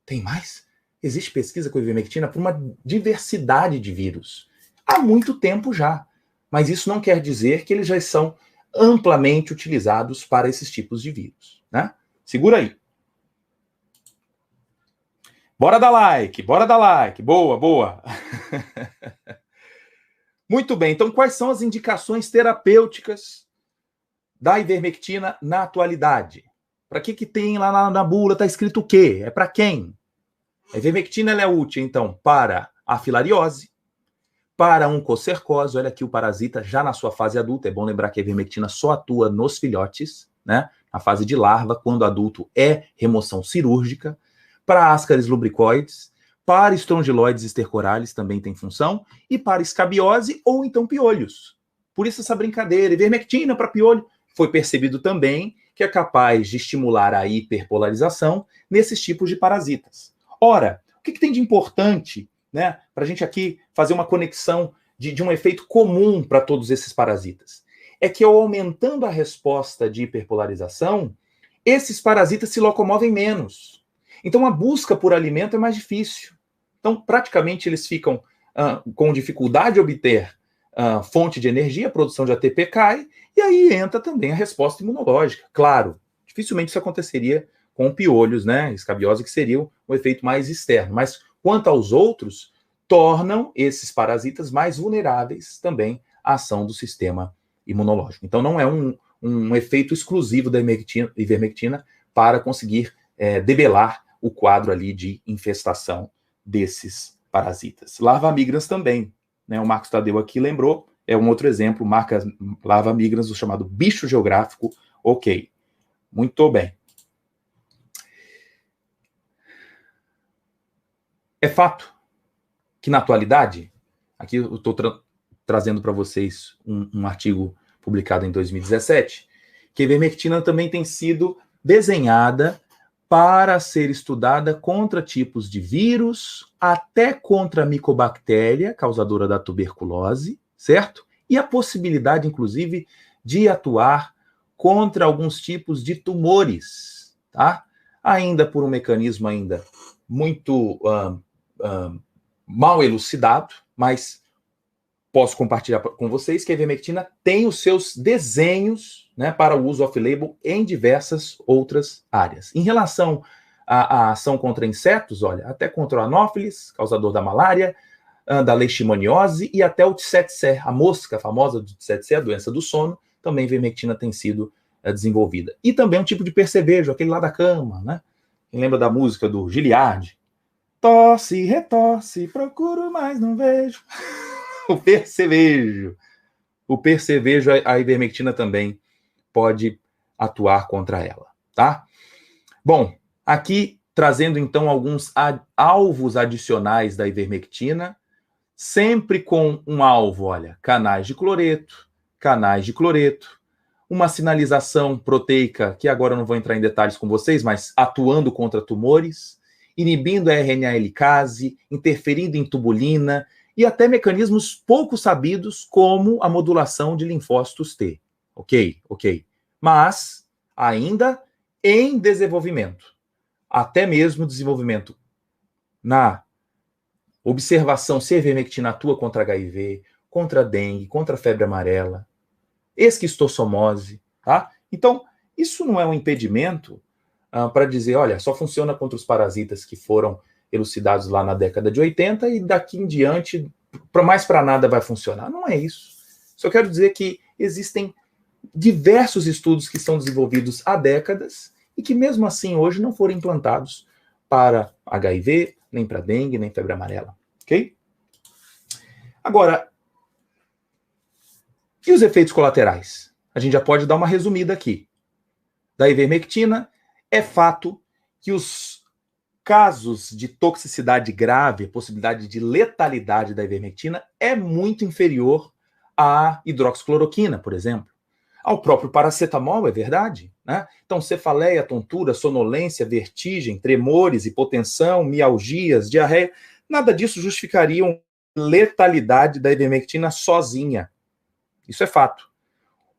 Speaker 1: Tem mais? Existe pesquisa com ivermectina por uma diversidade de vírus. Há muito tempo já. Mas isso não quer dizer que eles já são amplamente utilizados para esses tipos de vírus, né? Segura aí. Bora dar like. Boa. Muito bem, então quais são as indicações terapêuticas da ivermectina na atualidade? Para que tem lá na bula, está escrito o quê? É para quem? A ivermectina ela é útil, então, para a filariose, para a oncocercose, olha aqui o parasita já na sua fase adulta, é bom lembrar que a ivermectina só atua nos filhotes, né? Na fase de larva, quando adulto é remoção cirúrgica, para ascaris lubricoides, para estrongiloides estercoralis também tem função, e para escabiose ou então piolhos. Por isso essa brincadeira, ivermectina para piolho, foi percebido também que é capaz de estimular a hiperpolarização nesses tipos de parasitas. Ora, o que tem de importante, né, para a gente aqui fazer uma conexão de um efeito comum para todos esses parasitas? É que ao aumentando a resposta de hiperpolarização, esses parasitas se locomovem menos. Então a busca por alimento é mais difícil. Então praticamente eles ficam com dificuldade de obter fonte de energia, a produção de ATP cai, e aí entra também a resposta imunológica. Claro, dificilmente isso aconteceria com piolhos, né? Escabiose, que seria um efeito mais externo. Mas quanto aos outros, tornam esses parasitas mais vulneráveis também à ação do sistema imunológico. Então não é um efeito exclusivo da ivermectina para conseguir debelar o quadro ali de infestação desses parasitas. Larva migrans também, né? O Marcos Tadeu aqui lembrou, é um outro exemplo, marca larva migrans, o chamado bicho geográfico, ok. Muito bem. É fato que na atualidade, aqui eu estou trazendo para vocês um artigo publicado em 2017, que a ivermectina também tem sido desenhada para ser estudada contra tipos de vírus, até contra a micobactéria, causadora da tuberculose, certo? E a possibilidade, inclusive, de atuar contra alguns tipos de tumores, tá? Ainda por um mecanismo ainda muito mal elucidado, mas posso compartilhar com vocês que a ivermectina tem os seus desenhos, né, para o uso off-label em diversas outras áreas. Em relação à ação contra insetos, olha, até contra o anófilis, causador da malária, da leishmaniose e até o tsetse, a mosca famosa do tsetse, a doença do sono, também a ivermectina tem sido desenvolvida. E também um tipo de percevejo, aquele lá da cama, né? Quem lembra da música do Giliard? Tosse, retosse, procuro, mas não vejo. O percevejo. O percevejo, a ivermectina também pode atuar contra ela, tá? Bom, aqui trazendo então alguns alvos adicionais da ivermectina, sempre com um alvo, olha, canais de cloreto, uma sinalização proteica, que agora eu não vou entrar em detalhes com vocês, mas atuando contra tumores, inibindo a RNA helicase, interferindo em tubulina, e até mecanismos pouco sabidos, como a modulação de linfócitos T. Ok. Mas ainda em desenvolvimento. Até mesmo desenvolvimento na observação se a ivermectina atua contra HIV, contra dengue, contra febre amarela, esquistossomose, tá? Então, isso não é um impedimento para dizer, olha, só funciona contra os parasitas que foram elucidados lá na década de 80 e daqui em diante, mais para nada vai funcionar. Não é isso. Só quero dizer que existem diversos estudos que são desenvolvidos há décadas e que mesmo assim hoje não foram implantados para HIV, nem para dengue, nem febre amarela, ok? Agora, e os efeitos colaterais? A gente já pode dar uma resumida aqui. Da ivermectina, é fato que os casos de toxicidade grave, possibilidade de letalidade da ivermectina é muito inferior à hidroxicloroquina, por exemplo. Ao próprio paracetamol, é verdade, né? Então, cefaleia, tontura, sonolência, vertigem, tremores, hipotensão, mialgias, diarreia, nada disso justificaria a letalidade da ivermectina sozinha. Isso é fato.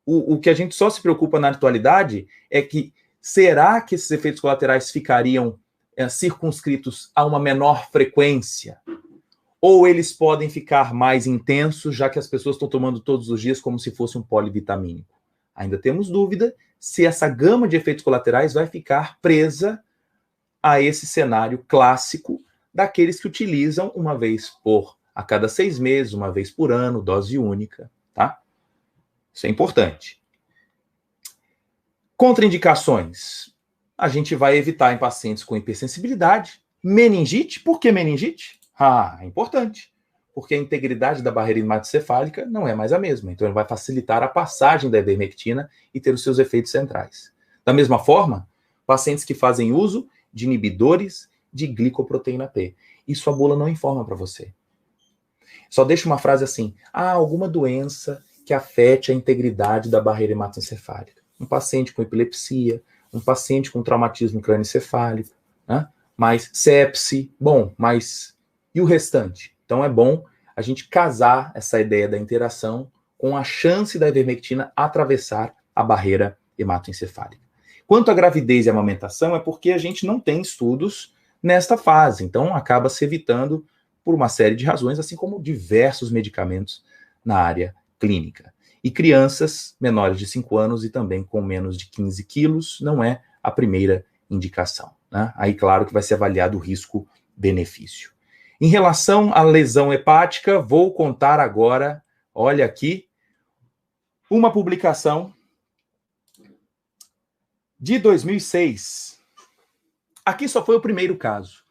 Speaker 1: O que a gente só se preocupa na atualidade é que será que esses efeitos colaterais ficariam circunscritos a uma menor frequência? Ou eles podem ficar mais intensos, já que as pessoas estão tomando todos os dias como se fosse um polivitamínico? Ainda temos dúvida se essa gama de efeitos colaterais vai ficar presa a esse cenário clássico daqueles que utilizam uma vez a cada 6 meses, uma vez por ano, dose única, tá? Isso é importante. Contraindicações. A gente vai evitar em pacientes com hipersensibilidade. Meningite. Por que meningite? É importante. Porque a integridade da barreira hematocefálica não é mais a mesma. Então, ele vai facilitar a passagem da ivermectina e ter os seus efeitos centrais. Da mesma forma, pacientes que fazem uso de inibidores de glicoproteína P. Isso a bula não informa para você. Só deixa uma frase assim: alguma doença que afete a integridade da barreira hematoencefálica. Um paciente com epilepsia, um paciente com traumatismo crânioencefálico, né? Mas sepse, mas e o restante? Então é bom a gente casar essa ideia da interação com a chance da ivermectina atravessar a barreira hematoencefálica. Quanto à gravidez e amamentação, é porque a gente não tem estudos nesta fase, então acaba se evitando por uma série de razões, assim como diversos medicamentos na área clínica. E crianças menores de 5 anos e também com menos de 15 quilos não é a primeira indicação, né? Aí, claro que vai ser avaliado o risco-benefício. Em relação à lesão hepática, vou contar agora, olha aqui, uma publicação de 2006. Aqui só foi o primeiro caso.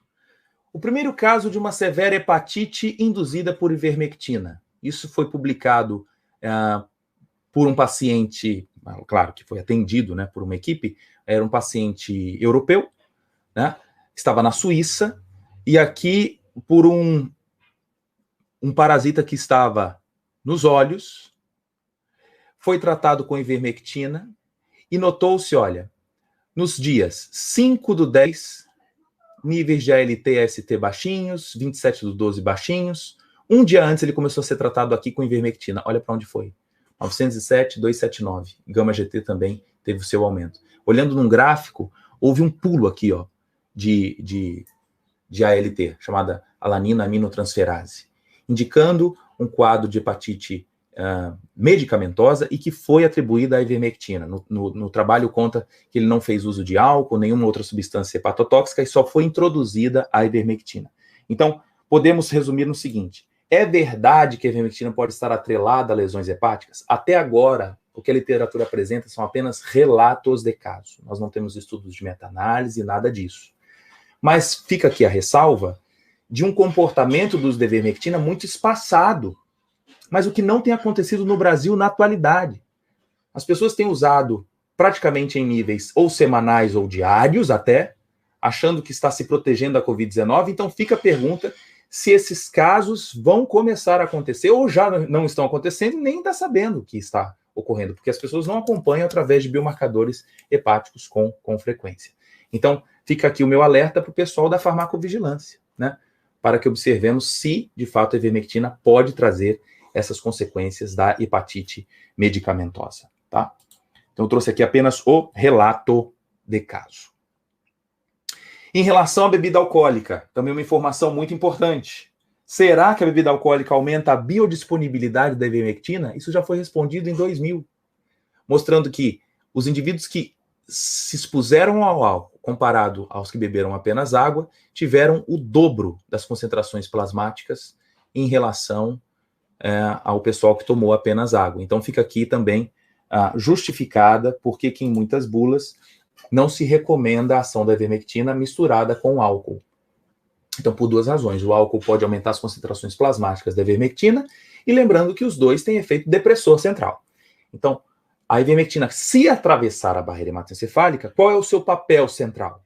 Speaker 1: O primeiro caso de uma severa hepatite induzida por ivermectina. Isso foi publicado por um paciente, claro que foi atendido, né, por uma equipe, era um paciente europeu, né, estava na Suíça, e aqui por um parasita que estava nos olhos, foi tratado com ivermectina, e notou-se, olha, nos dias 5/10, níveis de ALT e AST baixinhos, 27/12 baixinhos. Um dia antes ele começou a ser tratado aqui com ivermectina. Olha para onde foi. 907, 279. Gama GT também teve o seu aumento. Olhando num gráfico, houve um pulo aqui, ó, de ALT, chamada alanina aminotransferase, indicando um quadro de hepatite medicamentosa e que foi atribuída à ivermectina. No trabalho conta que ele não fez uso de álcool, nenhuma outra substância hepatotóxica e só foi introduzida a ivermectina. Então, podemos resumir no seguinte: é verdade que a ivermectina pode estar atrelada a lesões hepáticas? Até agora, o que a literatura apresenta são apenas relatos de caso. Nós não temos estudos de meta-análise, nada disso. Mas fica aqui a ressalva de um comportamento do uso da ivermectina muito espaçado, mas o que não tem acontecido no Brasil na atualidade. As pessoas têm usado praticamente em níveis ou semanais ou diários até, achando que está se protegendo da Covid-19, então fica a pergunta se esses casos vão começar a acontecer ou já não estão acontecendo e nem está sabendo que está ocorrendo, porque as pessoas não acompanham através de biomarcadores hepáticos com frequência. Então, fica aqui o meu alerta para o pessoal da farmacovigilância, né? Para que observemos se, de fato, a ivermectina pode trazer essas consequências da hepatite medicamentosa, tá? Então, eu trouxe aqui apenas o relato de caso. Em relação à bebida alcoólica, também uma informação muito importante. Será que a bebida alcoólica aumenta a biodisponibilidade da ivermectina? Isso já foi respondido em 2000, mostrando que os indivíduos que se expuseram ao álcool, comparado aos que beberam apenas água, tiveram o dobro das concentrações plasmáticas em relação ao pessoal que tomou apenas água. Então fica aqui também justificada porque que em muitas bulas não se recomenda a ação da ivermectina misturada com álcool. Então, por duas razões. O álcool pode aumentar as concentrações plasmáticas da ivermectina e lembrando que os dois têm efeito depressor central. Então, a ivermectina, se atravessar a barreira hematoencefálica, qual é o seu papel central?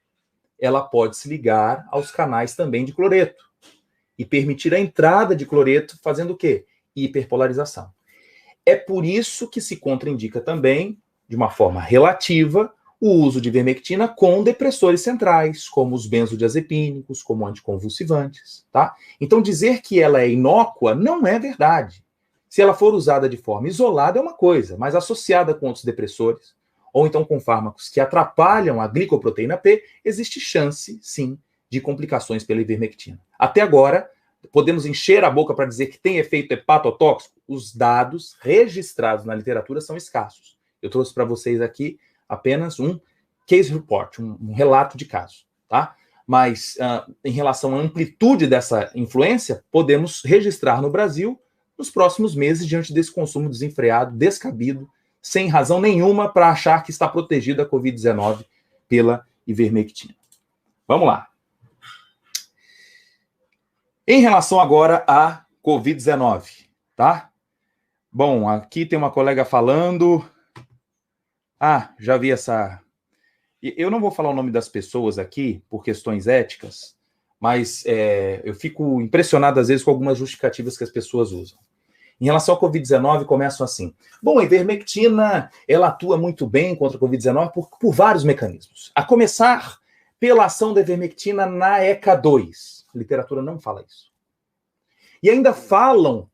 Speaker 1: Ela pode se ligar aos canais também de cloreto e permitir a entrada de cloreto, fazendo o quê? Hiperpolarização. É por isso que se contraindica também, de uma forma relativa, o uso de ivermectina com depressores centrais, como os benzodiazepínicos, como anticonvulsivantes, tá? Então, dizer que ela é inócua não é verdade. Se ela for usada de forma isolada é uma coisa, mas associada com outros depressores, ou então com fármacos que atrapalham a glicoproteína P, existe chance, sim, de complicações pela ivermectina. Até agora, podemos encher a boca para dizer que tem efeito hepatotóxico? Os dados registrados na literatura são escassos. Eu trouxe para vocês aqui apenas um case report, um relato de caso, tá? Mas em relação à amplitude dessa influência, podemos registrar no Brasil nos próximos meses diante desse consumo desenfreado, descabido, sem razão nenhuma para achar que está protegida a Covid-19 pela ivermectina. Vamos lá. Em relação agora à Covid-19, tá? Bom, aqui tem uma colega falando... já vi essa... Eu não vou falar o nome das pessoas aqui, por questões éticas, mas eu fico impressionado, às vezes, com algumas justificativas que as pessoas usam. Em relação à Covid-19, começam assim. Bom, a ivermectina, ela atua muito bem contra a Covid-19 por vários mecanismos. A começar pela ação da ivermectina na ECA2. A literatura não fala isso. E ainda falam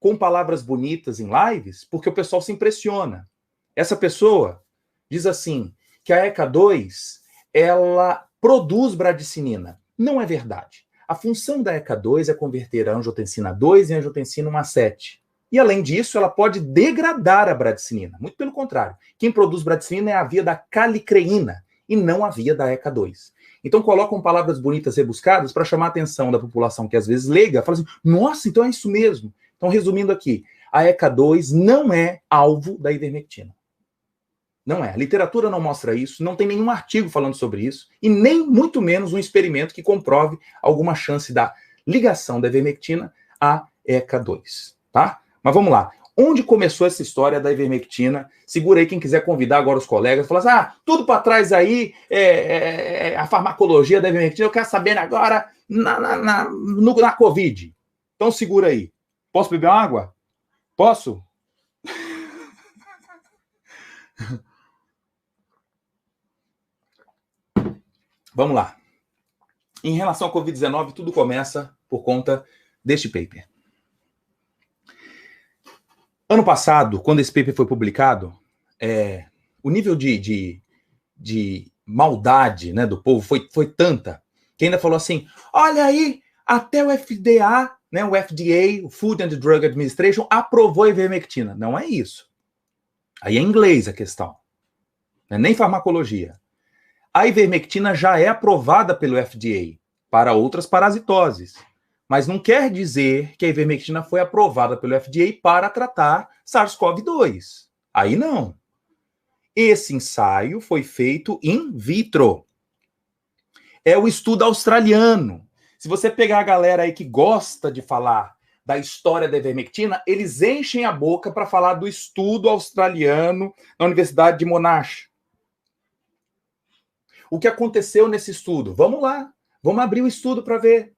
Speaker 1: com palavras bonitas em lives, porque o pessoal se impressiona. Essa pessoa diz assim, que a ECA2, ela produz bradicinina. Não é verdade. A função da ECA2 é converter a angiotensina 2 em angiotensina 1A7. E, além disso, ela pode degradar a bradicinina. Muito pelo contrário. Quem produz bradicinina é a via da calicreína e não a via da ECA2. Então, colocam palavras bonitas rebuscadas para chamar a atenção da população que, às vezes, leiga, fala assim, nossa, então é isso mesmo. Então, resumindo aqui, a ECA2 não é alvo da ivermectina. Não é. A literatura não mostra isso, não tem nenhum artigo falando sobre isso, e nem muito menos um experimento que comprove alguma chance da ligação da ivermectina à ECA2, tá? Mas vamos lá. Onde começou essa história da ivermectina? Segura aí quem quiser convidar agora os colegas, falar assim, tudo para trás aí, a farmacologia da ivermectina, eu quero saber agora na Covid. Então segura aí. Posso beber uma água? Posso? Vamos lá. Em relação à Covid-19, tudo começa por conta deste paper. Ano passado, quando esse paper foi publicado, o nível de maldade, né, do povo foi tanta que ainda falou assim, olha aí, até o FDA, né, o FDA, o Food and Drug Administration, aprovou a ivermectina. Não é isso. Aí é inglês a questão. Não é nem farmacologia. A ivermectina já é aprovada pelo FDA para outras parasitoses. Mas não quer dizer que a ivermectina foi aprovada pelo FDA para tratar SARS-CoV-2. Aí não. Esse ensaio foi feito in vitro. É o estudo australiano. Se você pegar a galera aí que gosta de falar da história da ivermectina, eles enchem a boca para falar do estudo australiano na Universidade de Monash. O que aconteceu nesse estudo? Vamos lá, vamos abrir o estudo para ver.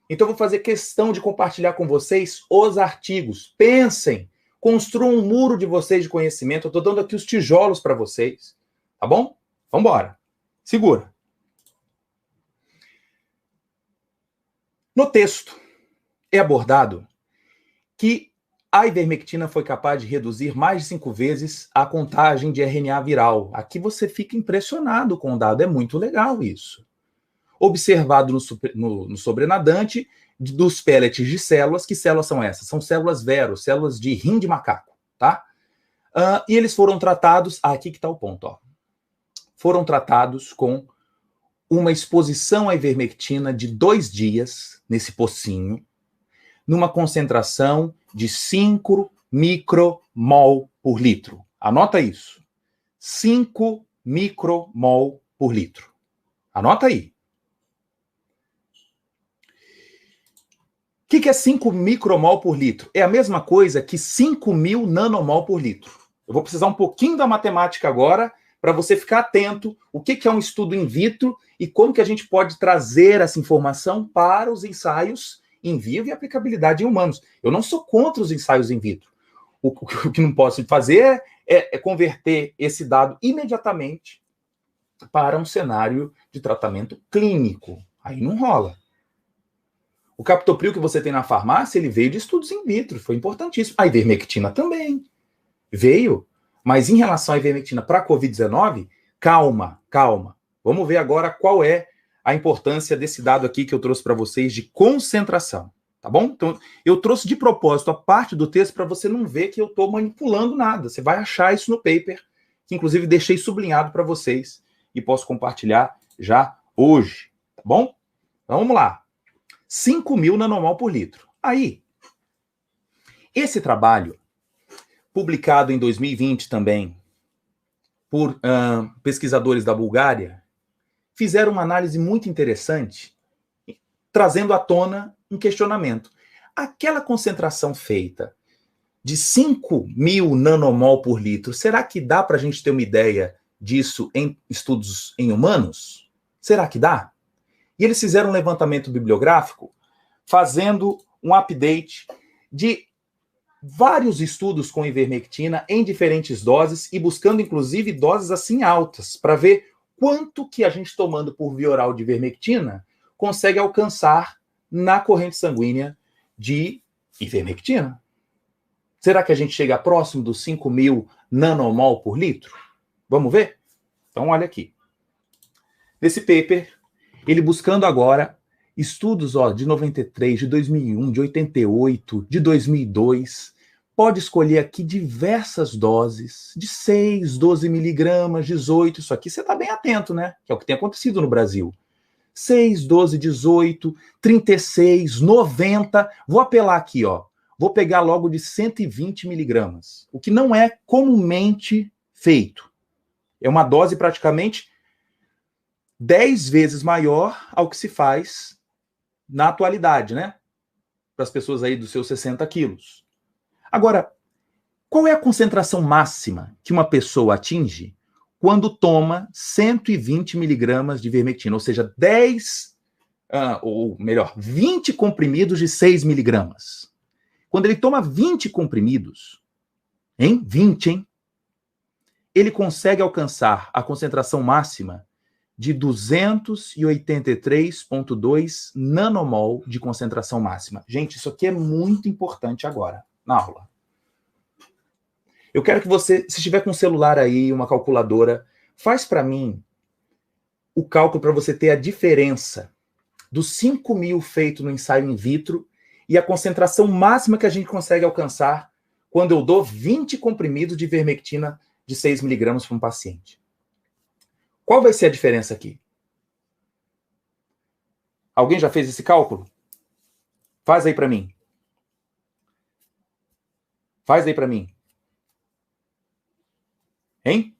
Speaker 1: Então, vou fazer questão de compartilhar com vocês os artigos. Pensem, construam um muro de vocês de conhecimento. Eu estou dando aqui os tijolos para vocês. Tá bom? Vamos embora. Segura. No texto, é abordado que a ivermectina foi capaz de reduzir mais de 5 vezes a contagem de RNA viral. Aqui você fica impressionado com o dado. É muito legal isso. Observado no sobrenadante dos pellets de células. Que células são essas? São células vero, células de rim de macaco, tá? E eles foram tratados, aqui que está o ponto, ó. Foram tratados com uma exposição à ivermectina de 2 dias, nesse pocinho, numa concentração de 5 micromol por litro. Anota isso. 5 micromol por litro. Anota aí. O que é 5 micromol por litro? É a mesma coisa que 5.000 nanomol por litro. Eu vou precisar um pouquinho da matemática agora para você ficar atento o que é um estudo in vitro e como que a gente pode trazer essa informação para os ensaios in vivo e aplicabilidade em humanos. Eu não sou contra os ensaios in vitro. O que não posso fazer é converter esse dado imediatamente para um cenário de tratamento clínico. Aí não rola. O captopril que você tem na farmácia, ele veio de estudos in vitro, foi importantíssimo. A ivermectina também veio. Mas em relação à ivermectina para a Covid-19, calma. Vamos ver agora qual é a importância desse dado aqui que eu trouxe para vocês de concentração, tá bom? Então, eu trouxe de propósito a parte do texto para você não ver que eu estou manipulando nada. Você vai achar isso no paper, que inclusive deixei sublinhado para vocês e posso compartilhar já hoje, tá bom? Então, vamos lá. 5.000 nanomol por litro. Aí, esse trabalho, publicado em 2020 também, por pesquisadores da Bulgária, fizeram uma análise muito interessante, trazendo à tona um questionamento. Aquela concentração feita de 5.000 nanomol por litro, será que dá para a gente ter uma ideia disso em estudos em humanos? Será que dá? E eles fizeram um levantamento bibliográfico, fazendo um update de vários estudos com ivermectina em diferentes doses e buscando, inclusive, doses assim altas, para ver quanto que a gente tomando por via oral de ivermectina consegue alcançar na corrente sanguínea de ivermectina. Será que a gente chega próximo dos 5.000 nanomol por litro? Vamos ver? Então, olha aqui. Nesse paper, ele buscando agora estudos de 93, de 2001, de 88, de 2002, pode escolher aqui diversas doses, de 6, 12 miligramas, 18, isso aqui você está bem atento, né? Que é o que tem acontecido no Brasil. 6, 12, 18, 36, 90, vou apelar aqui, ó. Vou pegar logo de 120 miligramas, o que não é comumente feito. É uma dose praticamente 10 vezes maior ao que se faz na atualidade, né? Para as pessoas aí dos seus 60 quilos. Agora, qual é a concentração máxima que uma pessoa atinge quando toma 120 miligramas de ivermectina? Ou seja, 20 comprimidos de 6 miligramas. Quando ele toma 20 comprimidos, 20, ele consegue alcançar a concentração máxima de 283,2 nanomol de concentração máxima. Gente, isso aqui é muito importante agora, na aula. Eu quero que você, se estiver com um celular aí, uma calculadora, faz para mim o cálculo para você ter a diferença dos 5.000 feito no ensaio in vitro e a concentração máxima que a gente consegue alcançar quando eu dou 20 comprimidos de ivermectina de 6 miligramas para um paciente. Qual vai ser a diferença aqui? Alguém já fez esse cálculo? Faz aí para mim. Faz aí para mim. Hein?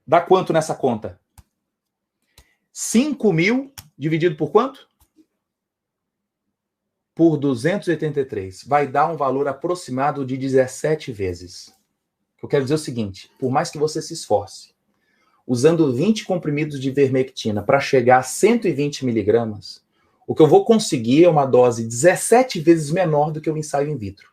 Speaker 1: Dá quanto nessa conta? 5.000 dividido por quanto? Por 283. Vai dar um valor aproximado de 17 vezes. Eu quero dizer o seguinte, por mais que você se esforce, usando 20 comprimidos de ivermectina para chegar a 120 miligramas, o que eu vou conseguir é uma dose 17 vezes menor do que o ensaio in vitro.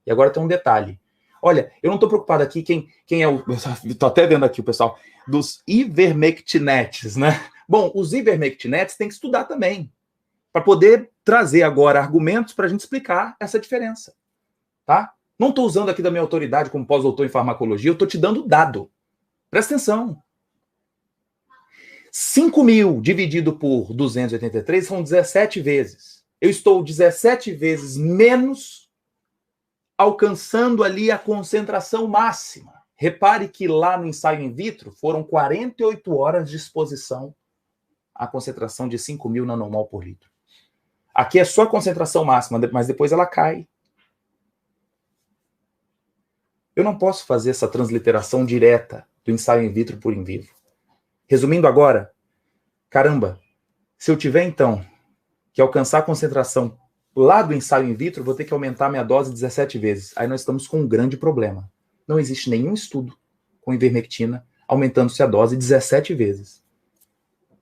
Speaker 1: E agora tem um detalhe. Olha, eu não estou preocupado aqui quem é o... Estou até vendo aqui o pessoal dos ivermectinetes, né? Bom, os ivermectinetes tem que estudar também, para poder trazer agora argumentos para a gente explicar essa diferença, tá? Não estou usando aqui da minha autoridade como pós-doutor em farmacologia, eu estou te dando dado. Presta atenção. 5.000 dividido por 283 são 17 vezes. Eu estou 17 vezes menos alcançando ali a concentração máxima. Repare que lá no ensaio in vitro foram 48 horas de exposição à concentração de 5.000 nanomol por litro. Aqui é só a concentração máxima, mas depois ela cai. Eu não posso fazer essa transliteração direta do ensaio in vitro por in vivo. Resumindo agora, caramba, se eu tiver então que alcançar a concentração lá do ensaio in vitro, vou ter que aumentar minha dose 17 vezes. Aí nós estamos com um grande problema. Não existe nenhum estudo com ivermectina aumentando-se a dose 17 vezes.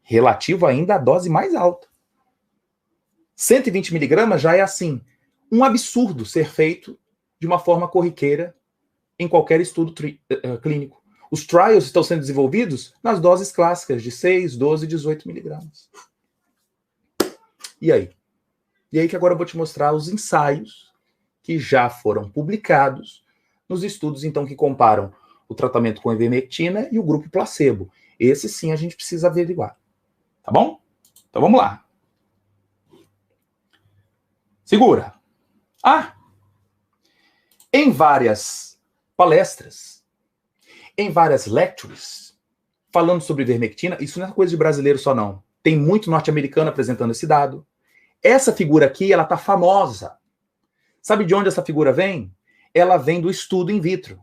Speaker 1: Relativo ainda à dose mais alta. 120 miligramas já é assim, um absurdo ser feito de uma forma corriqueira em qualquer estudo clínico. Os trials estão sendo desenvolvidos nas doses clássicas de 6, 12 e 18 miligramas. E aí? E aí que agora eu vou te mostrar os ensaios que já foram publicados nos estudos, então, que comparam o tratamento com ivermectina e o grupo placebo. Esse sim a gente precisa averiguar. Tá bom? Então vamos lá. Segura. Em várias palestras, em várias lectures, falando sobre ivermectina, isso não é coisa de brasileiro só não. Tem muito norte-americano apresentando esse dado. Essa figura aqui, ela tá famosa. Sabe de onde essa figura vem? Ela vem do estudo in vitro.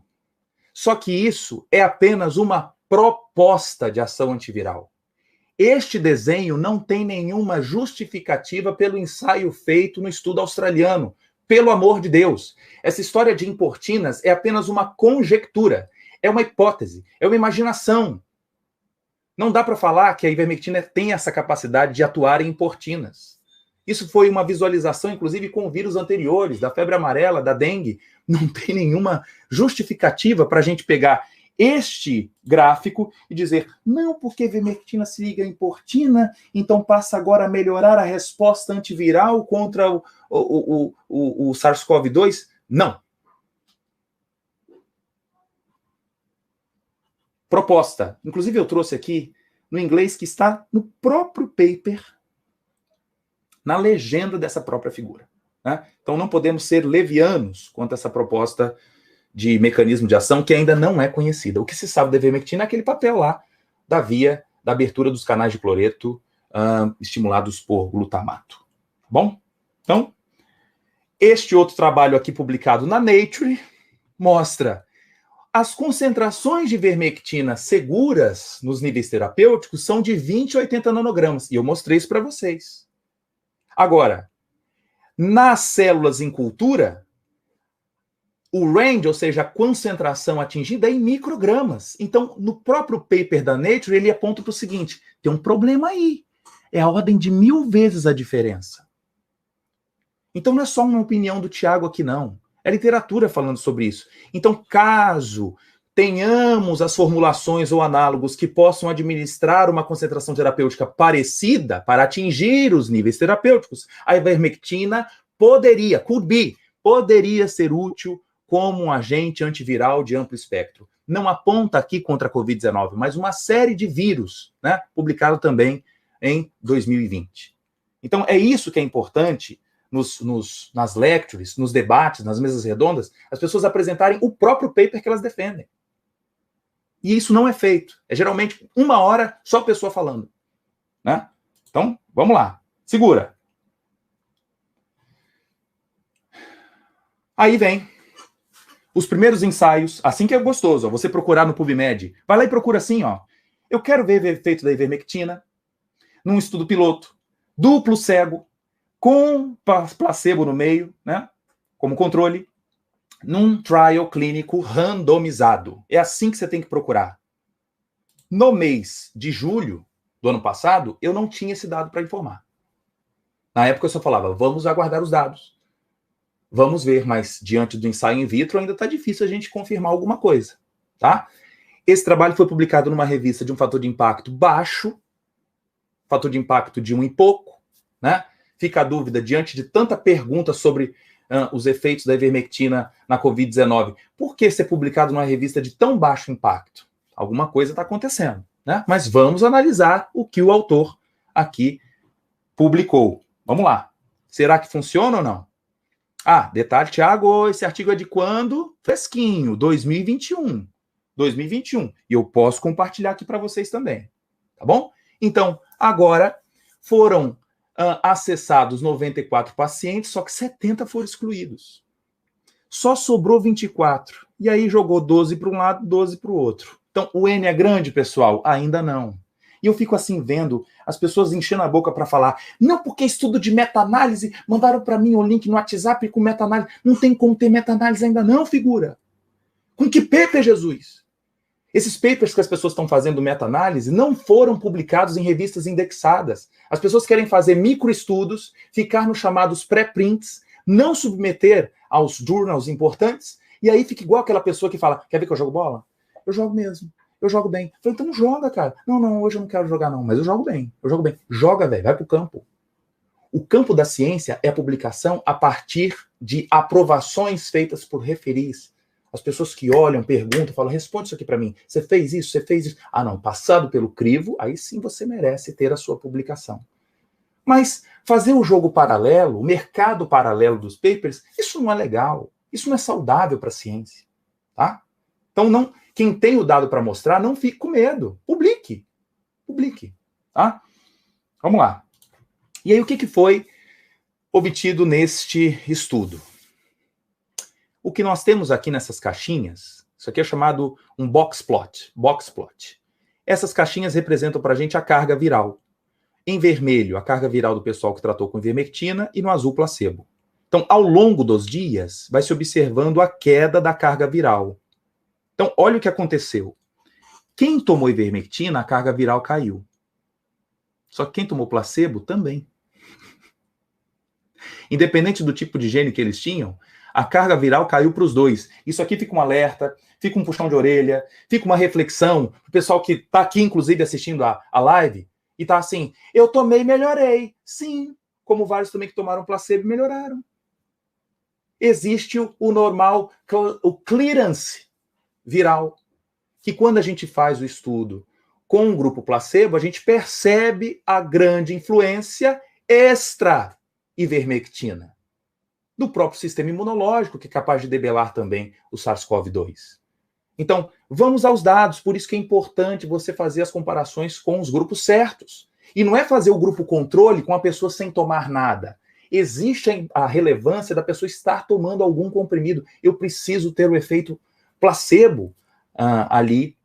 Speaker 1: Só que isso é apenas uma proposta de ação antiviral. Este desenho não tem nenhuma justificativa pelo ensaio feito no estudo australiano. Pelo amor de Deus. Essa história de importinas é apenas uma conjectura. É uma hipótese. É uma imaginação. Não dá para falar que a ivermectina tem essa capacidade de atuar em importinas. Isso foi uma visualização, inclusive, com vírus anteriores, da febre amarela, da dengue. Não tem nenhuma justificativa para a gente pegar este gráfico e dizer, não, porque a ivermectina se liga à importina, então passa agora a melhorar a resposta antiviral contra o SARS-CoV-2. Não. Proposta. Inclusive, eu trouxe aqui no inglês que está no próprio paper, na legenda dessa própria figura. Né? Então não podemos ser levianos quanto a essa proposta de mecanismo de ação que ainda não é conhecida. O que se sabe da ivermectina é aquele papel lá da via da abertura dos canais de cloreto estimulados por glutamato. Bom? Então, este outro trabalho aqui publicado na Nature mostra as concentrações de ivermectina seguras nos níveis terapêuticos são de 20 a 80 nanogramas. E eu mostrei isso para vocês. Agora, nas células em cultura, o range, ou seja, a concentração atingida é em microgramas. Então, no próprio paper da Nature, ele aponta para o seguinte, tem um problema aí. É a ordem de 1000 vezes a diferença. Então, não é só uma opinião do Tiago aqui, não. É literatura falando sobre isso. Então, caso tenhamos as formulações ou análogos que possam administrar uma concentração terapêutica parecida para atingir os níveis terapêuticos, a ivermectina poderia ser útil como um agente antiviral de amplo espectro. Não aponta aqui contra a Covid-19, mas uma série de vírus, né, publicado também em 2020. Então, é isso que é importante nas lectures, nos debates, nas mesas redondas, as pessoas apresentarem o próprio paper que elas defendem. E isso não é feito. É geralmente 1 hora só a pessoa falando. Né? Então, vamos lá. Segura. Aí vem os primeiros ensaios, assim que é gostoso, ó, você procurar no PubMed. Vai lá e procura assim, ó. Eu quero ver o efeito da ivermectina num estudo piloto, duplo cego, com placebo no meio, né, como controle, num trial clínico randomizado. É assim que você tem que procurar. No mês de julho do ano passado, eu não tinha esse dado para informar. Na época eu só falava, vamos aguardar os dados. Vamos ver, mas diante do ensaio in vitro ainda está difícil a gente confirmar alguma coisa, tá? Esse trabalho foi publicado numa revista de um fator de impacto baixo, fator de impacto de 1 e pouco, né? Fica a dúvida, diante de tanta pergunta sobre os efeitos da ivermectina na Covid-19, por que ser publicado numa revista de tão baixo impacto? Alguma coisa está acontecendo, né? Mas vamos analisar o que o autor aqui publicou. Vamos lá. Será que funciona ou não? Ah, detalhe, Thiago, esse artigo é de quando? Fresquinho, 2021. 2021. E eu posso compartilhar aqui para vocês também. Tá bom? Então, agora foram acessados 94 pacientes, só que 70 foram excluídos. Só sobrou 24. E aí jogou 12 para um lado, 12 para o outro. Então, o N é grande, pessoal? Ainda não. E eu fico assim vendo as pessoas enchendo a boca para falar, não, porque estudo de meta-análise, mandaram para mim o link no WhatsApp com meta-análise. Não tem como ter meta-análise ainda não, figura. Com que paper, Jesus? Esses papers que as pessoas estão fazendo meta-análise não foram publicados em revistas indexadas. As pessoas querem fazer microestudos, ficar nos chamados pré-prints, não submeter aos journals importantes, e aí fica igual aquela pessoa que fala, quer ver que eu jogo bola? Eu jogo mesmo. Eu jogo bem. Eu falei, então joga, cara. Não, hoje eu não quero jogar não, mas eu jogo bem. Joga, velho, vai pro campo. O campo da ciência é a publicação a partir de aprovações feitas por referis. As pessoas que olham, perguntam, falam, responde isso aqui para mim. Você fez isso, você fez isso. Ah, não, passado pelo crivo, aí sim você merece ter a sua publicação. Mas fazer o jogo paralelo, o mercado paralelo dos papers, isso não é legal. Isso não é saudável para a ciência. Tá? Então, não... Quem tem o dado para mostrar, não fique com medo. Publique. Tá? Vamos lá. E aí, o que foi obtido neste estudo? O que nós temos aqui nessas caixinhas, isso aqui é chamado um box plot. Essas caixinhas representam para a gente a carga viral. Em vermelho, a carga viral do pessoal que tratou com ivermectina e no azul, placebo. Então, ao longo dos dias, vai se observando a queda da carga viral. Então, olha o que aconteceu. Quem tomou ivermectina, a carga viral caiu. Só que quem tomou placebo, também. Independente do tipo de gene que eles tinham, a carga viral caiu para os dois. Isso aqui fica um alerta, fica um puxão de orelha, fica uma reflexão. O pessoal que está aqui, inclusive, assistindo a live, e está assim, eu tomei e melhorei. Sim, como vários também que tomaram placebo e melhoraram. Existe o normal, o clearance viral, que quando a gente faz o estudo com um grupo placebo, a gente percebe a grande influência extra ivermectina do próprio sistema imunológico, que é capaz de debelar também o SARS-CoV-2. Então, vamos aos dados, por isso que é importante você fazer as comparações com os grupos certos. E não é fazer o grupo controle com a pessoa sem tomar nada. Existe a relevância da pessoa estar tomando algum comprimido. Eu preciso ter o efeito placebo ali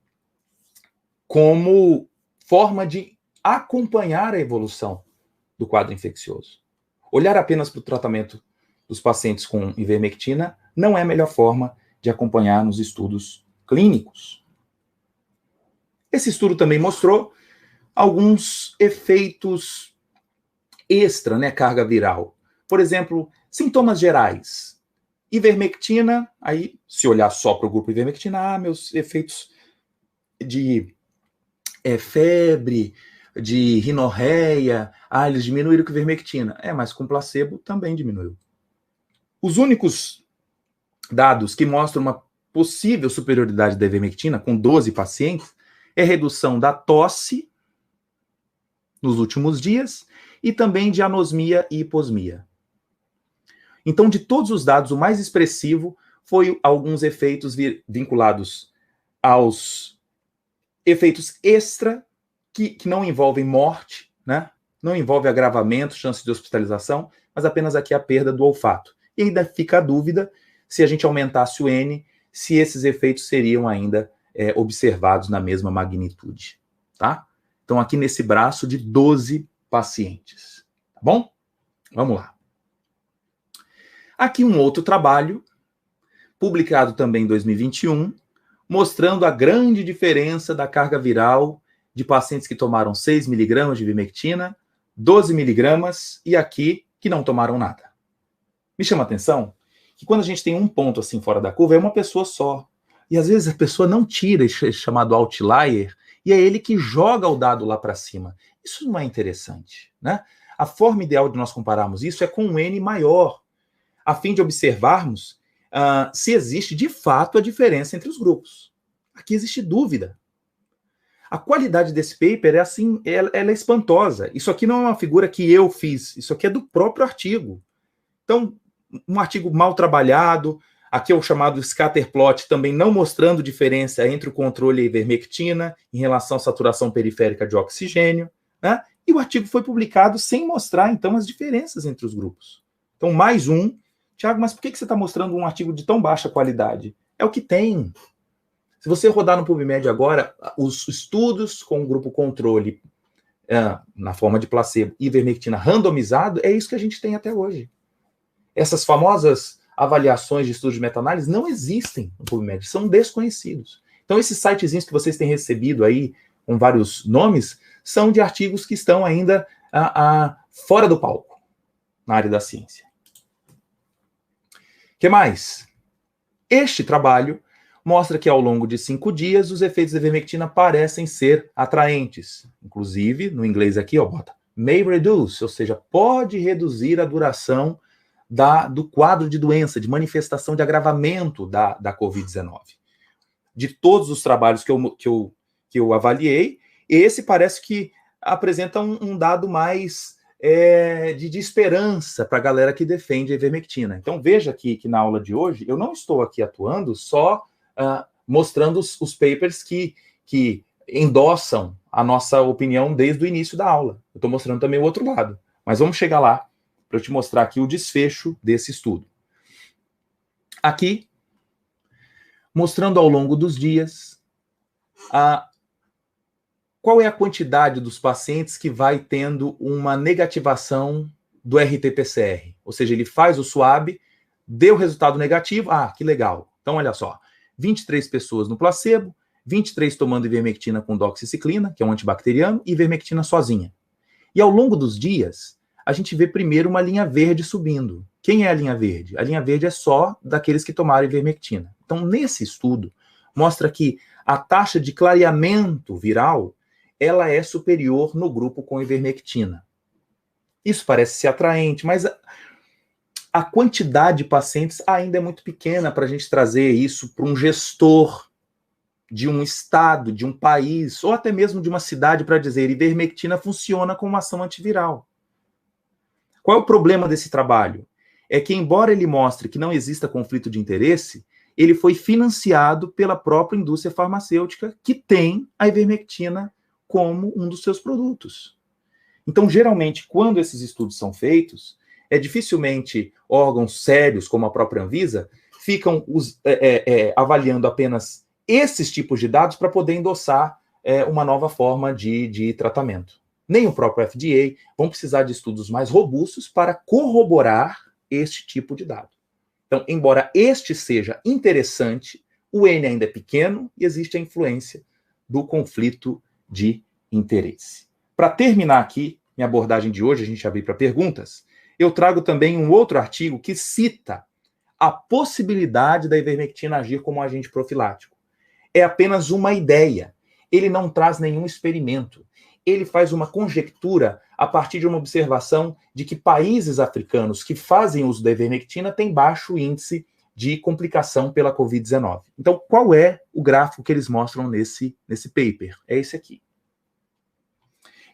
Speaker 1: como forma de acompanhar a evolução do quadro infeccioso. Olhar apenas para o tratamento dos pacientes com ivermectina não é a melhor forma de acompanhar nos estudos clínicos. Esse estudo também mostrou alguns efeitos extra, né, carga viral. Por exemplo, sintomas gerais. Ivermectina, aí, se olhar só para o grupo ivermectina, meus efeitos de febre, de rinorreia, eles diminuíram com ivermectina. Mas com placebo também diminuiu. Os únicos dados que mostram uma possível superioridade da ivermectina, com 12 pacientes, é redução da tosse nos últimos dias e também de anosmia e hiposmia. Então, de todos os dados, o mais expressivo foi alguns efeitos vinculados aos efeitos extra, que não envolvem morte, né? Não envolve agravamento, chance de hospitalização, mas apenas aqui a perda do olfato. E ainda fica a dúvida, se a gente aumentasse o N, se esses efeitos seriam ainda observados na mesma magnitude, tá? Então, aqui nesse braço de 12 pacientes, tá bom? Vamos lá. Aqui um outro trabalho, publicado também em 2021, mostrando a grande diferença da carga viral de pacientes que tomaram 6 miligramas de ivermectina, 12 miligramas e aqui que não tomaram nada. Me chama a atenção que quando a gente tem um ponto assim fora da curva, é uma pessoa só. E às vezes a pessoa não tira esse chamado outlier e é ele que joga o dado lá para cima. Isso não é interessante, né? A forma ideal de nós compararmos isso é com um N maior, a fim de observarmos se existe de fato a diferença entre os grupos. Aqui existe dúvida. A qualidade desse paper é assim, ela é espantosa. Isso aqui não é uma figura que eu fiz, isso aqui é do próprio artigo. Então, um artigo mal trabalhado, aqui é o chamado scatter plot, também não mostrando diferença entre o controle e a ivermectina em relação à saturação periférica de oxigênio, né? E o artigo foi publicado sem mostrar, então, as diferenças entre os grupos. Então, mais um. Tiago, mas por que você está mostrando um artigo de tão baixa qualidade? É o que tem. Se você rodar no PubMed agora, os estudos com o grupo controle, na forma de placebo, ivermectina randomizado, é isso que a gente tem até hoje. Essas famosas avaliações de estudos de meta-análise não existem no PubMed, são desconhecidos. Então, esses sitezinhos que vocês têm recebido aí, com vários nomes, são de artigos que estão ainda fora do palco, na área da ciência. O que mais? Este trabalho mostra que ao longo de 5 dias os efeitos da ivermectina parecem ser atraentes. Inclusive, no inglês aqui, bota may reduce, ou seja, pode reduzir a duração do quadro de doença, de manifestação de agravamento da Covid-19. De todos os trabalhos que eu avaliei, esse parece que apresenta um dado mais de esperança para a galera que defende a ivermectina. Então, veja aqui que na aula de hoje, eu não estou aqui atuando só mostrando os papers que endossam a nossa opinião desde o início da aula. Eu estou mostrando também o outro lado. Mas vamos chegar lá para eu te mostrar aqui o desfecho desse estudo. Aqui, mostrando ao longo dos dias qual é a quantidade dos pacientes que vai tendo uma negativação do RT-PCR. Ou seja, ele faz o swab, deu resultado negativo, que legal. Então, olha só, 23 pessoas no placebo, 23 tomando ivermectina com doxiciclina, que é um antibacteriano, e ivermectina sozinha. E ao longo dos dias, a gente vê primeiro uma linha verde subindo. Quem é a linha verde? A linha verde é só daqueles que tomaram ivermectina. Então, nesse estudo, mostra que a taxa de clareamento viral ela é superior no grupo com ivermectina. Isso parece ser atraente, mas a quantidade de pacientes ainda é muito pequena para a gente trazer isso para um gestor de um estado, de um país, ou até mesmo de uma cidade para dizer ivermectina funciona como ação antiviral. Qual é o problema desse trabalho? É que, embora ele mostre que não exista conflito de interesse, ele foi financiado pela própria indústria farmacêutica que tem a ivermectina como um dos seus produtos. Então, geralmente, quando esses estudos são feitos, dificilmente órgãos sérios, como a própria Anvisa, ficam avaliando apenas esses tipos de dados para poder endossar uma nova forma de tratamento. Nem o próprio FDA vão precisar de estudos mais robustos para corroborar este tipo de dado. Então, embora este seja interessante, o N ainda é pequeno e existe a influência do conflito de interesse. Para terminar aqui minha abordagem de hoje, a gente abrir para perguntas, eu trago também um outro artigo que cita a possibilidade da ivermectina agir como agente profilático. É apenas uma ideia. Ele não traz nenhum experimento. Ele faz uma conjectura a partir de uma observação de que países africanos que fazem uso da ivermectina têm baixo índice de complicação pela Covid-19. Então, qual é o gráfico que eles mostram nesse paper? É esse aqui.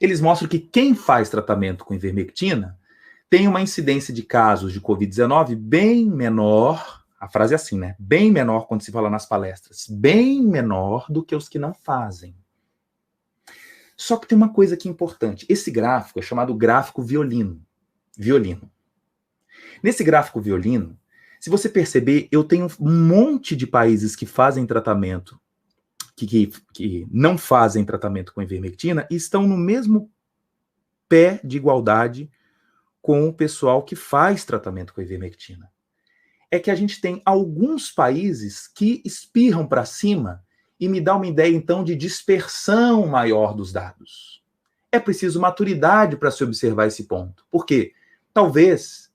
Speaker 1: Eles mostram que quem faz tratamento com ivermectina tem uma incidência de casos de Covid-19 bem menor, a frase é assim, né? Bem menor quando se fala nas palestras, bem menor do que os que não fazem. Só que tem uma coisa aqui importante. Esse gráfico é chamado gráfico violino. Nesse gráfico violino, se você perceber, eu tenho um monte de países que fazem tratamento, que não fazem tratamento com ivermectina e estão no mesmo pé de igualdade com o pessoal que faz tratamento com ivermectina. É que a gente tem alguns países que espirram para cima e me dá uma ideia, então, de dispersão maior dos dados. É preciso maturidade para se observar esse ponto. Por quê? Talvez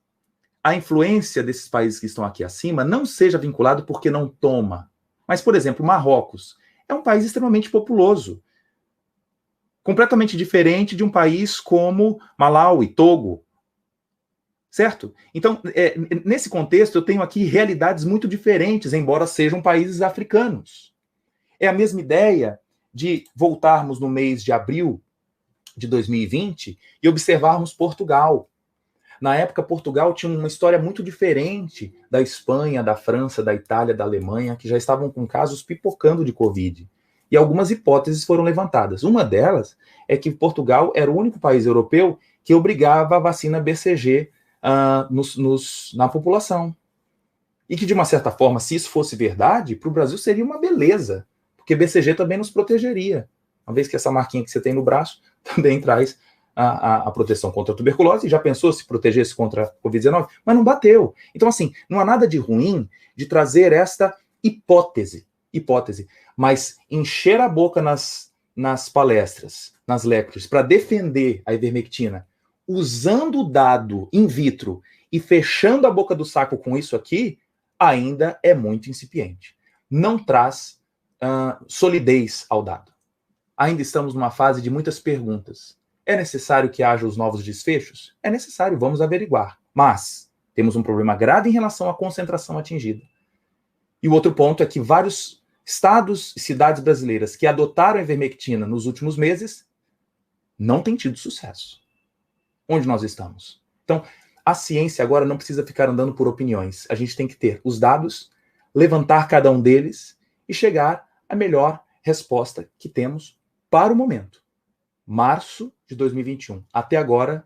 Speaker 1: a influência desses países que estão aqui acima não seja vinculado porque não toma. Mas, por exemplo, Marrocos é um país extremamente populoso. Completamente diferente de um país como Malawi, Togo. Certo? Então, nesse contexto, eu tenho aqui realidades muito diferentes, embora sejam países africanos. É a mesma ideia de voltarmos no mês de abril de 2020 e observarmos Portugal. Na época, Portugal tinha uma história muito diferente da Espanha, da França, da Itália, da Alemanha, que já estavam com casos pipocando de Covid. E algumas hipóteses foram levantadas. Uma delas é que Portugal era o único país europeu que obrigava a vacina BCG na população. E que, de uma certa forma, se isso fosse verdade, para o Brasil seria uma beleza, porque BCG também nos protegeria. Uma vez que essa marquinha que você tem no braço também traz a proteção contra a tuberculose. Já pensou se protegesse contra a Covid-19? Mas não bateu. Então, assim, não há nada de ruim de trazer esta hipótese. Mas encher a boca nas palestras, nas lectures, para defender a ivermectina, usando o dado in vitro e fechando a boca do saco com isso aqui, ainda é muito incipiente. Não traz solidez ao dado. Ainda estamos numa fase de muitas perguntas. É necessário que haja os novos desfechos? É necessário, vamos averiguar. Mas temos um problema grave em relação à concentração atingida. E o outro ponto é que vários estados e cidades brasileiras que adotaram a ivermectina nos últimos meses não têm tido sucesso. Onde nós estamos? Então, a ciência agora não precisa ficar andando por opiniões. A gente tem que ter os dados, levantar cada um deles e chegar à melhor resposta que temos para o momento. Março de 2021. Até agora,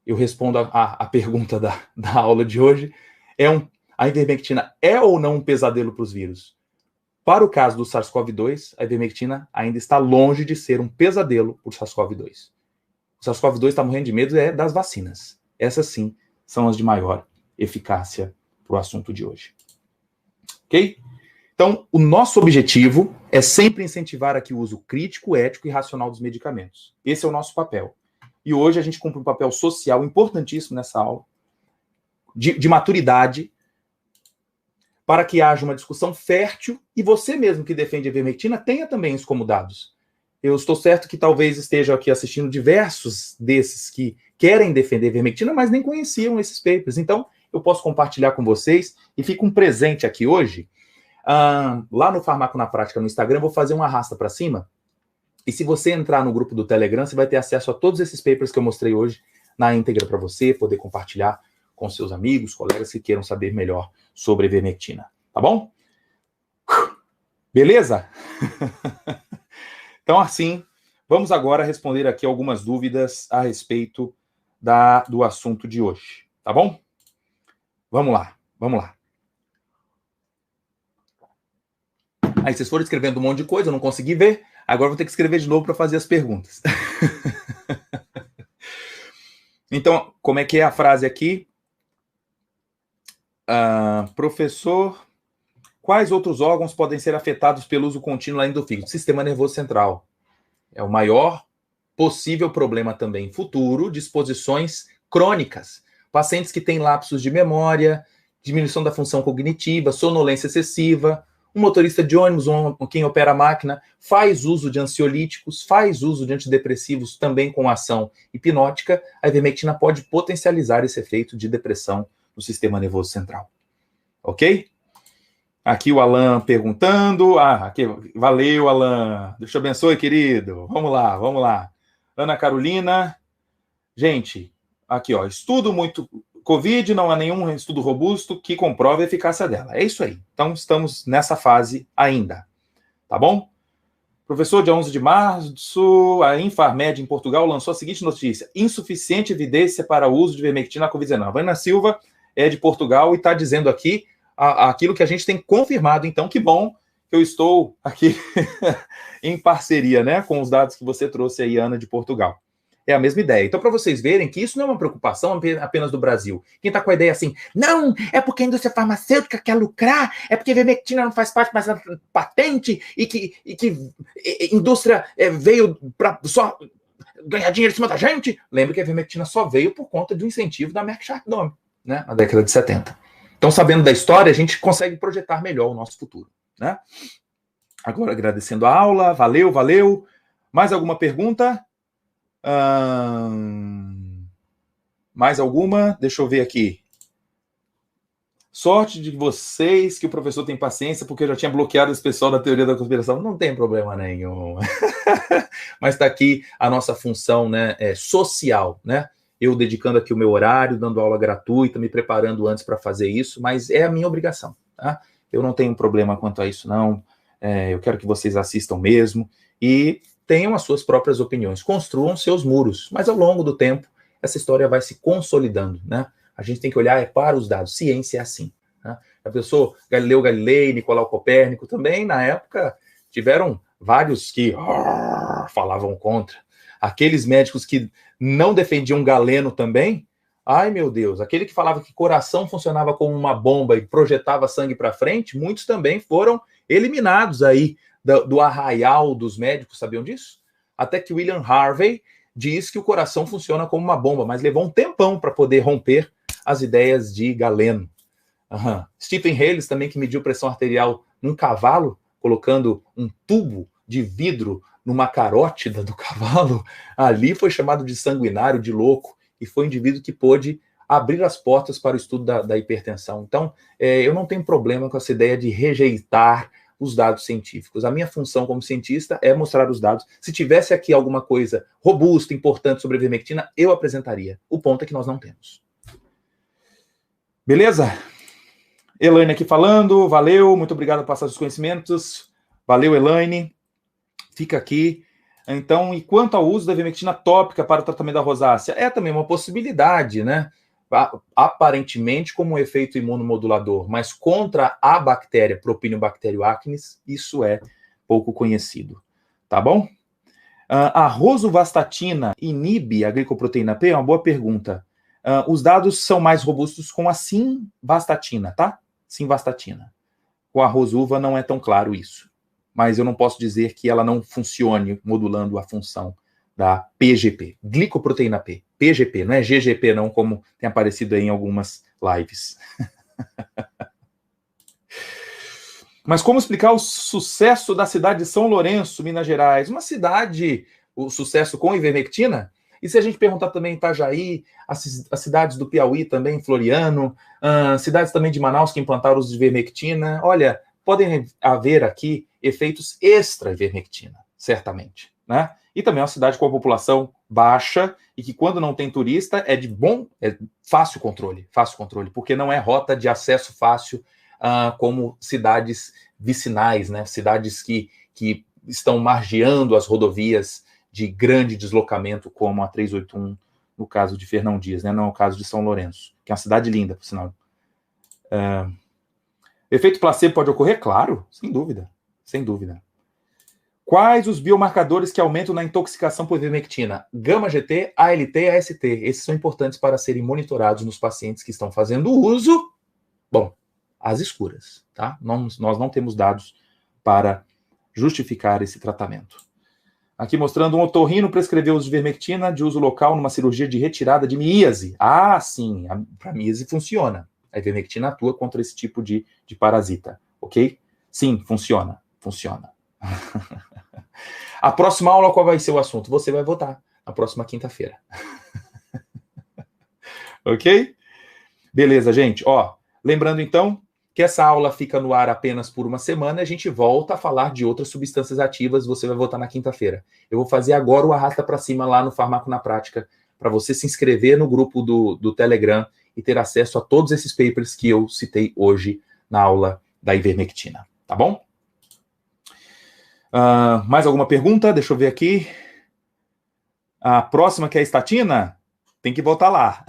Speaker 1: eu respondo a pergunta da aula de hoje. A ivermectina é ou não um pesadelo para os vírus? Para o caso do SARS-CoV-2, a ivermectina ainda está longe de ser um pesadelo para o SARS-CoV-2. O SARS-CoV-2 está morrendo de medo das vacinas. Essas sim são as de maior eficácia para o assunto de hoje. Ok? Então, o nosso objetivo é sempre incentivar aqui o uso crítico, ético e racional dos medicamentos. Esse é o nosso papel. E hoje a gente cumpre um papel social importantíssimo nessa aula, de maturidade, para que haja uma discussão fértil e você mesmo que defende a ivermectina tenha também isso como dados. Eu estou certo que talvez estejam aqui assistindo diversos desses que querem defender a ivermectina, mas nem conheciam esses papers. Então, eu posso compartilhar com vocês e fica um presente aqui hoje. Lá no Farmaco na Prática no Instagram, eu vou fazer um arrasta para cima. E se você entrar no grupo do Telegram, você vai ter acesso a todos esses papers que eu mostrei hoje na íntegra para você, poder compartilhar com seus amigos, colegas que queiram saber melhor sobre a ivermectina. Tá bom? Beleza? Então, assim, vamos agora responder aqui algumas dúvidas a respeito do assunto de hoje. Tá bom? Vamos lá. Aí vocês foram escrevendo um monte de coisa, eu não consegui ver. Agora vou ter que escrever de novo para fazer as perguntas. Então, como é que é a frase aqui? Professor, quais outros órgãos podem ser afetados pelo uso contínuo além do fígado? Sistema nervoso central. É o maior possível problema também futuro de exposições crônicas. Pacientes que têm lapsos de memória, diminuição da função cognitiva, sonolência excessiva. Um motorista de ônibus, quem opera a máquina, faz uso de ansiolíticos, faz uso de antidepressivos também com ação hipnótica. A ivermectina pode potencializar esse efeito de depressão no sistema nervoso central. Ok? Aqui o Alan perguntando. Aqui, valeu, Alan. Deus te abençoe, querido. Vamos lá, vamos lá. Ana Carolina. Gente, aqui, ó, estudo muito... Covid, não há nenhum estudo robusto que comprove a eficácia dela. É isso aí. Então, estamos nessa fase ainda. Tá bom? Professor, dia 11 de março, a Infarmed em Portugal lançou a seguinte notícia: insuficiente evidência para o uso de ivermectina na Covid-19. Ana Silva é de Portugal e está dizendo aqui aquilo que a gente tem confirmado. Então, que bom que eu estou aqui em parceria, né, com os dados que você trouxe aí, Ana, de Portugal. É a mesma ideia. Então, para vocês verem que isso não é uma preocupação apenas do Brasil. Quem está com a ideia assim, não, é porque a indústria farmacêutica quer lucrar, é porque a ivermectina não faz parte mais da patente e que a indústria veio para só ganhar dinheiro em cima da gente. Lembre que a ivermectina só veio por conta do incentivo da Merck Sharp Dohme, né, na década de 70. Então, sabendo da história, a gente consegue projetar melhor o nosso futuro, né? Agora, agradecendo a aula, valeu, valeu. Mais alguma pergunta? Mais alguma? Deixa eu ver aqui. Sorte de vocês que o professor tem paciência, porque eu já tinha bloqueado esse pessoal da teoria da conspiração. Não tem problema nenhum. Mas está aqui a nossa função, né, social, né? Eu dedicando aqui o meu horário, dando aula gratuita, me preparando antes para fazer isso, mas é a minha obrigação, tá? Eu não tenho problema quanto a isso, não. Eu quero que vocês assistam mesmo e tenham as suas próprias opiniões, construam seus muros, mas ao longo do tempo, essa história vai se consolidando, né? A gente tem que olhar para os dados, ciência é assim, né? A pessoa, Galileu Galilei, Nicolau Copérnico, também, na época, tiveram vários que falavam contra. Aqueles médicos que não defendiam Galeno também, ai meu Deus, aquele que falava que coração funcionava como uma bomba e projetava sangue para frente, muitos também foram eliminados aí do arraial dos médicos, sabiam disso? Até que William Harvey diz que o coração funciona como uma bomba, mas levou um tempão para poder romper as ideias de Galeno. Stephen Hales também, que mediu pressão arterial num cavalo, colocando um tubo de vidro numa carótida do cavalo, ali foi chamado de sanguinário, de louco, e foi um indivíduo que pôde abrir as portas para o estudo da hipertensão. Então, eu não tenho problema com essa ideia de rejeitar os dados científicos. A minha função como cientista é mostrar os dados. Se tivesse aqui alguma coisa robusta, importante sobre a ivermectina, eu apresentaria. O ponto é que nós não temos. Beleza? Elaine aqui falando, valeu, muito obrigado por passar os conhecimentos. Valeu, Elaine. Fica aqui. Então, e quanto ao uso da ivermectina tópica para o tratamento da rosácea? É também uma possibilidade, né? Aparentemente como um efeito imunomodulador, mas contra a bactéria Propinobacterium acnes, isso é pouco conhecido. Tá bom? A rosuvastatina inibe a glicoproteína P? É uma boa pergunta. Os dados são mais robustos com a simvastatina, tá? Simvastatina. Com a rosuva não é tão claro isso. Mas eu não posso dizer que ela não funcione modulando a função da PGP, glicoproteína P, PGP, não é GGP não, como tem aparecido aí em algumas lives. Mas como explicar o sucesso da cidade de São Lourenço, Minas Gerais? Uma cidade, o sucesso com ivermectina? E se a gente perguntar também em Itajaí, as cidades do Piauí também, Floriano, cidades também de Manaus que implantaram os de ivermectina, olha, podem haver aqui efeitos extra-ivermectina, certamente, né? E também é uma cidade com a população baixa e que quando não tem turista é fácil controle, porque não é rota de acesso fácil como cidades vicinais, né? Cidades que estão margeando as rodovias de grande deslocamento, como a 381, no caso de Fernão Dias, né? Não é o caso de São Lourenço, que é uma cidade linda, por sinal. Efeito placebo pode ocorrer? Claro, sem dúvida, sem dúvida. Quais os biomarcadores que aumentam na intoxicação por ivermectina? Gama-GT, ALT e AST. Esses são importantes para serem monitorados nos pacientes que estão fazendo uso, bom, às escuras, tá? Nós não temos dados para justificar esse tratamento. Aqui mostrando um otorrino prescreveu uso de ivermectina de uso local numa cirurgia de retirada de miíase. Ah, sim, para miíase funciona. A ivermectina atua contra esse tipo de parasita, ok? Sim, funciona. A próxima aula, qual vai ser o assunto? Você vai votar na próxima quinta-feira. Ok? Beleza, gente. Ó, lembrando então que essa aula fica no ar apenas por uma semana, a gente volta a falar de outras substâncias ativas, você vai votar na quinta-feira. Eu vou fazer agora o arrasta para cima lá no Farmaco na Prática, para você se inscrever no grupo do Telegram e ter acesso a todos esses papers que eu citei hoje na aula da ivermectina. Tá bom? Mais alguma pergunta? Deixa eu ver aqui. A próxima, que é a estatina, tem que voltar lá.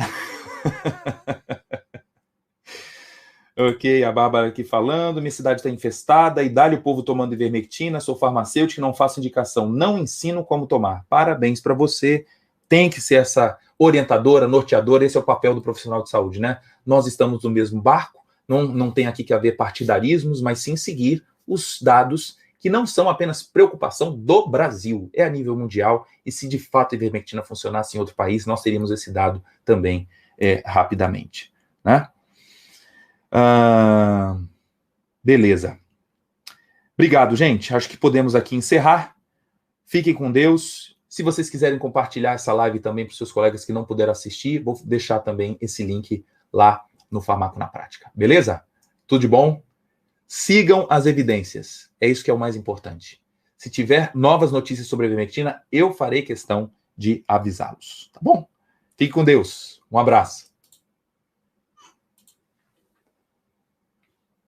Speaker 1: Ok, a Bárbara aqui falando, minha cidade está infestada, e dá-lhe o povo tomando ivermectina, sou farmacêutico, não faço indicação, não ensino como tomar. Parabéns para você, tem que ser essa orientadora, norteadora, esse é o papel do profissional de saúde, né? Nós estamos no mesmo barco, não tem aqui que haver partidarismos, mas sim seguir os dados que não são apenas preocupação do Brasil, é a nível mundial, e se de fato a ivermectina funcionasse em outro país, nós teríamos esse dado também rapidamente, né? Beleza. Obrigado, gente. Acho que podemos aqui encerrar. Fiquem com Deus. Se vocês quiserem compartilhar essa live também para os seus colegas que não puderam assistir, vou deixar também esse link lá no Farmaco na Prática. Beleza? Tudo de bom? Sigam as evidências. É isso que é o mais importante. Se tiver novas notícias sobre a ivermectina, eu farei questão de avisá-los. Tá bom? Fique com Deus. Um abraço.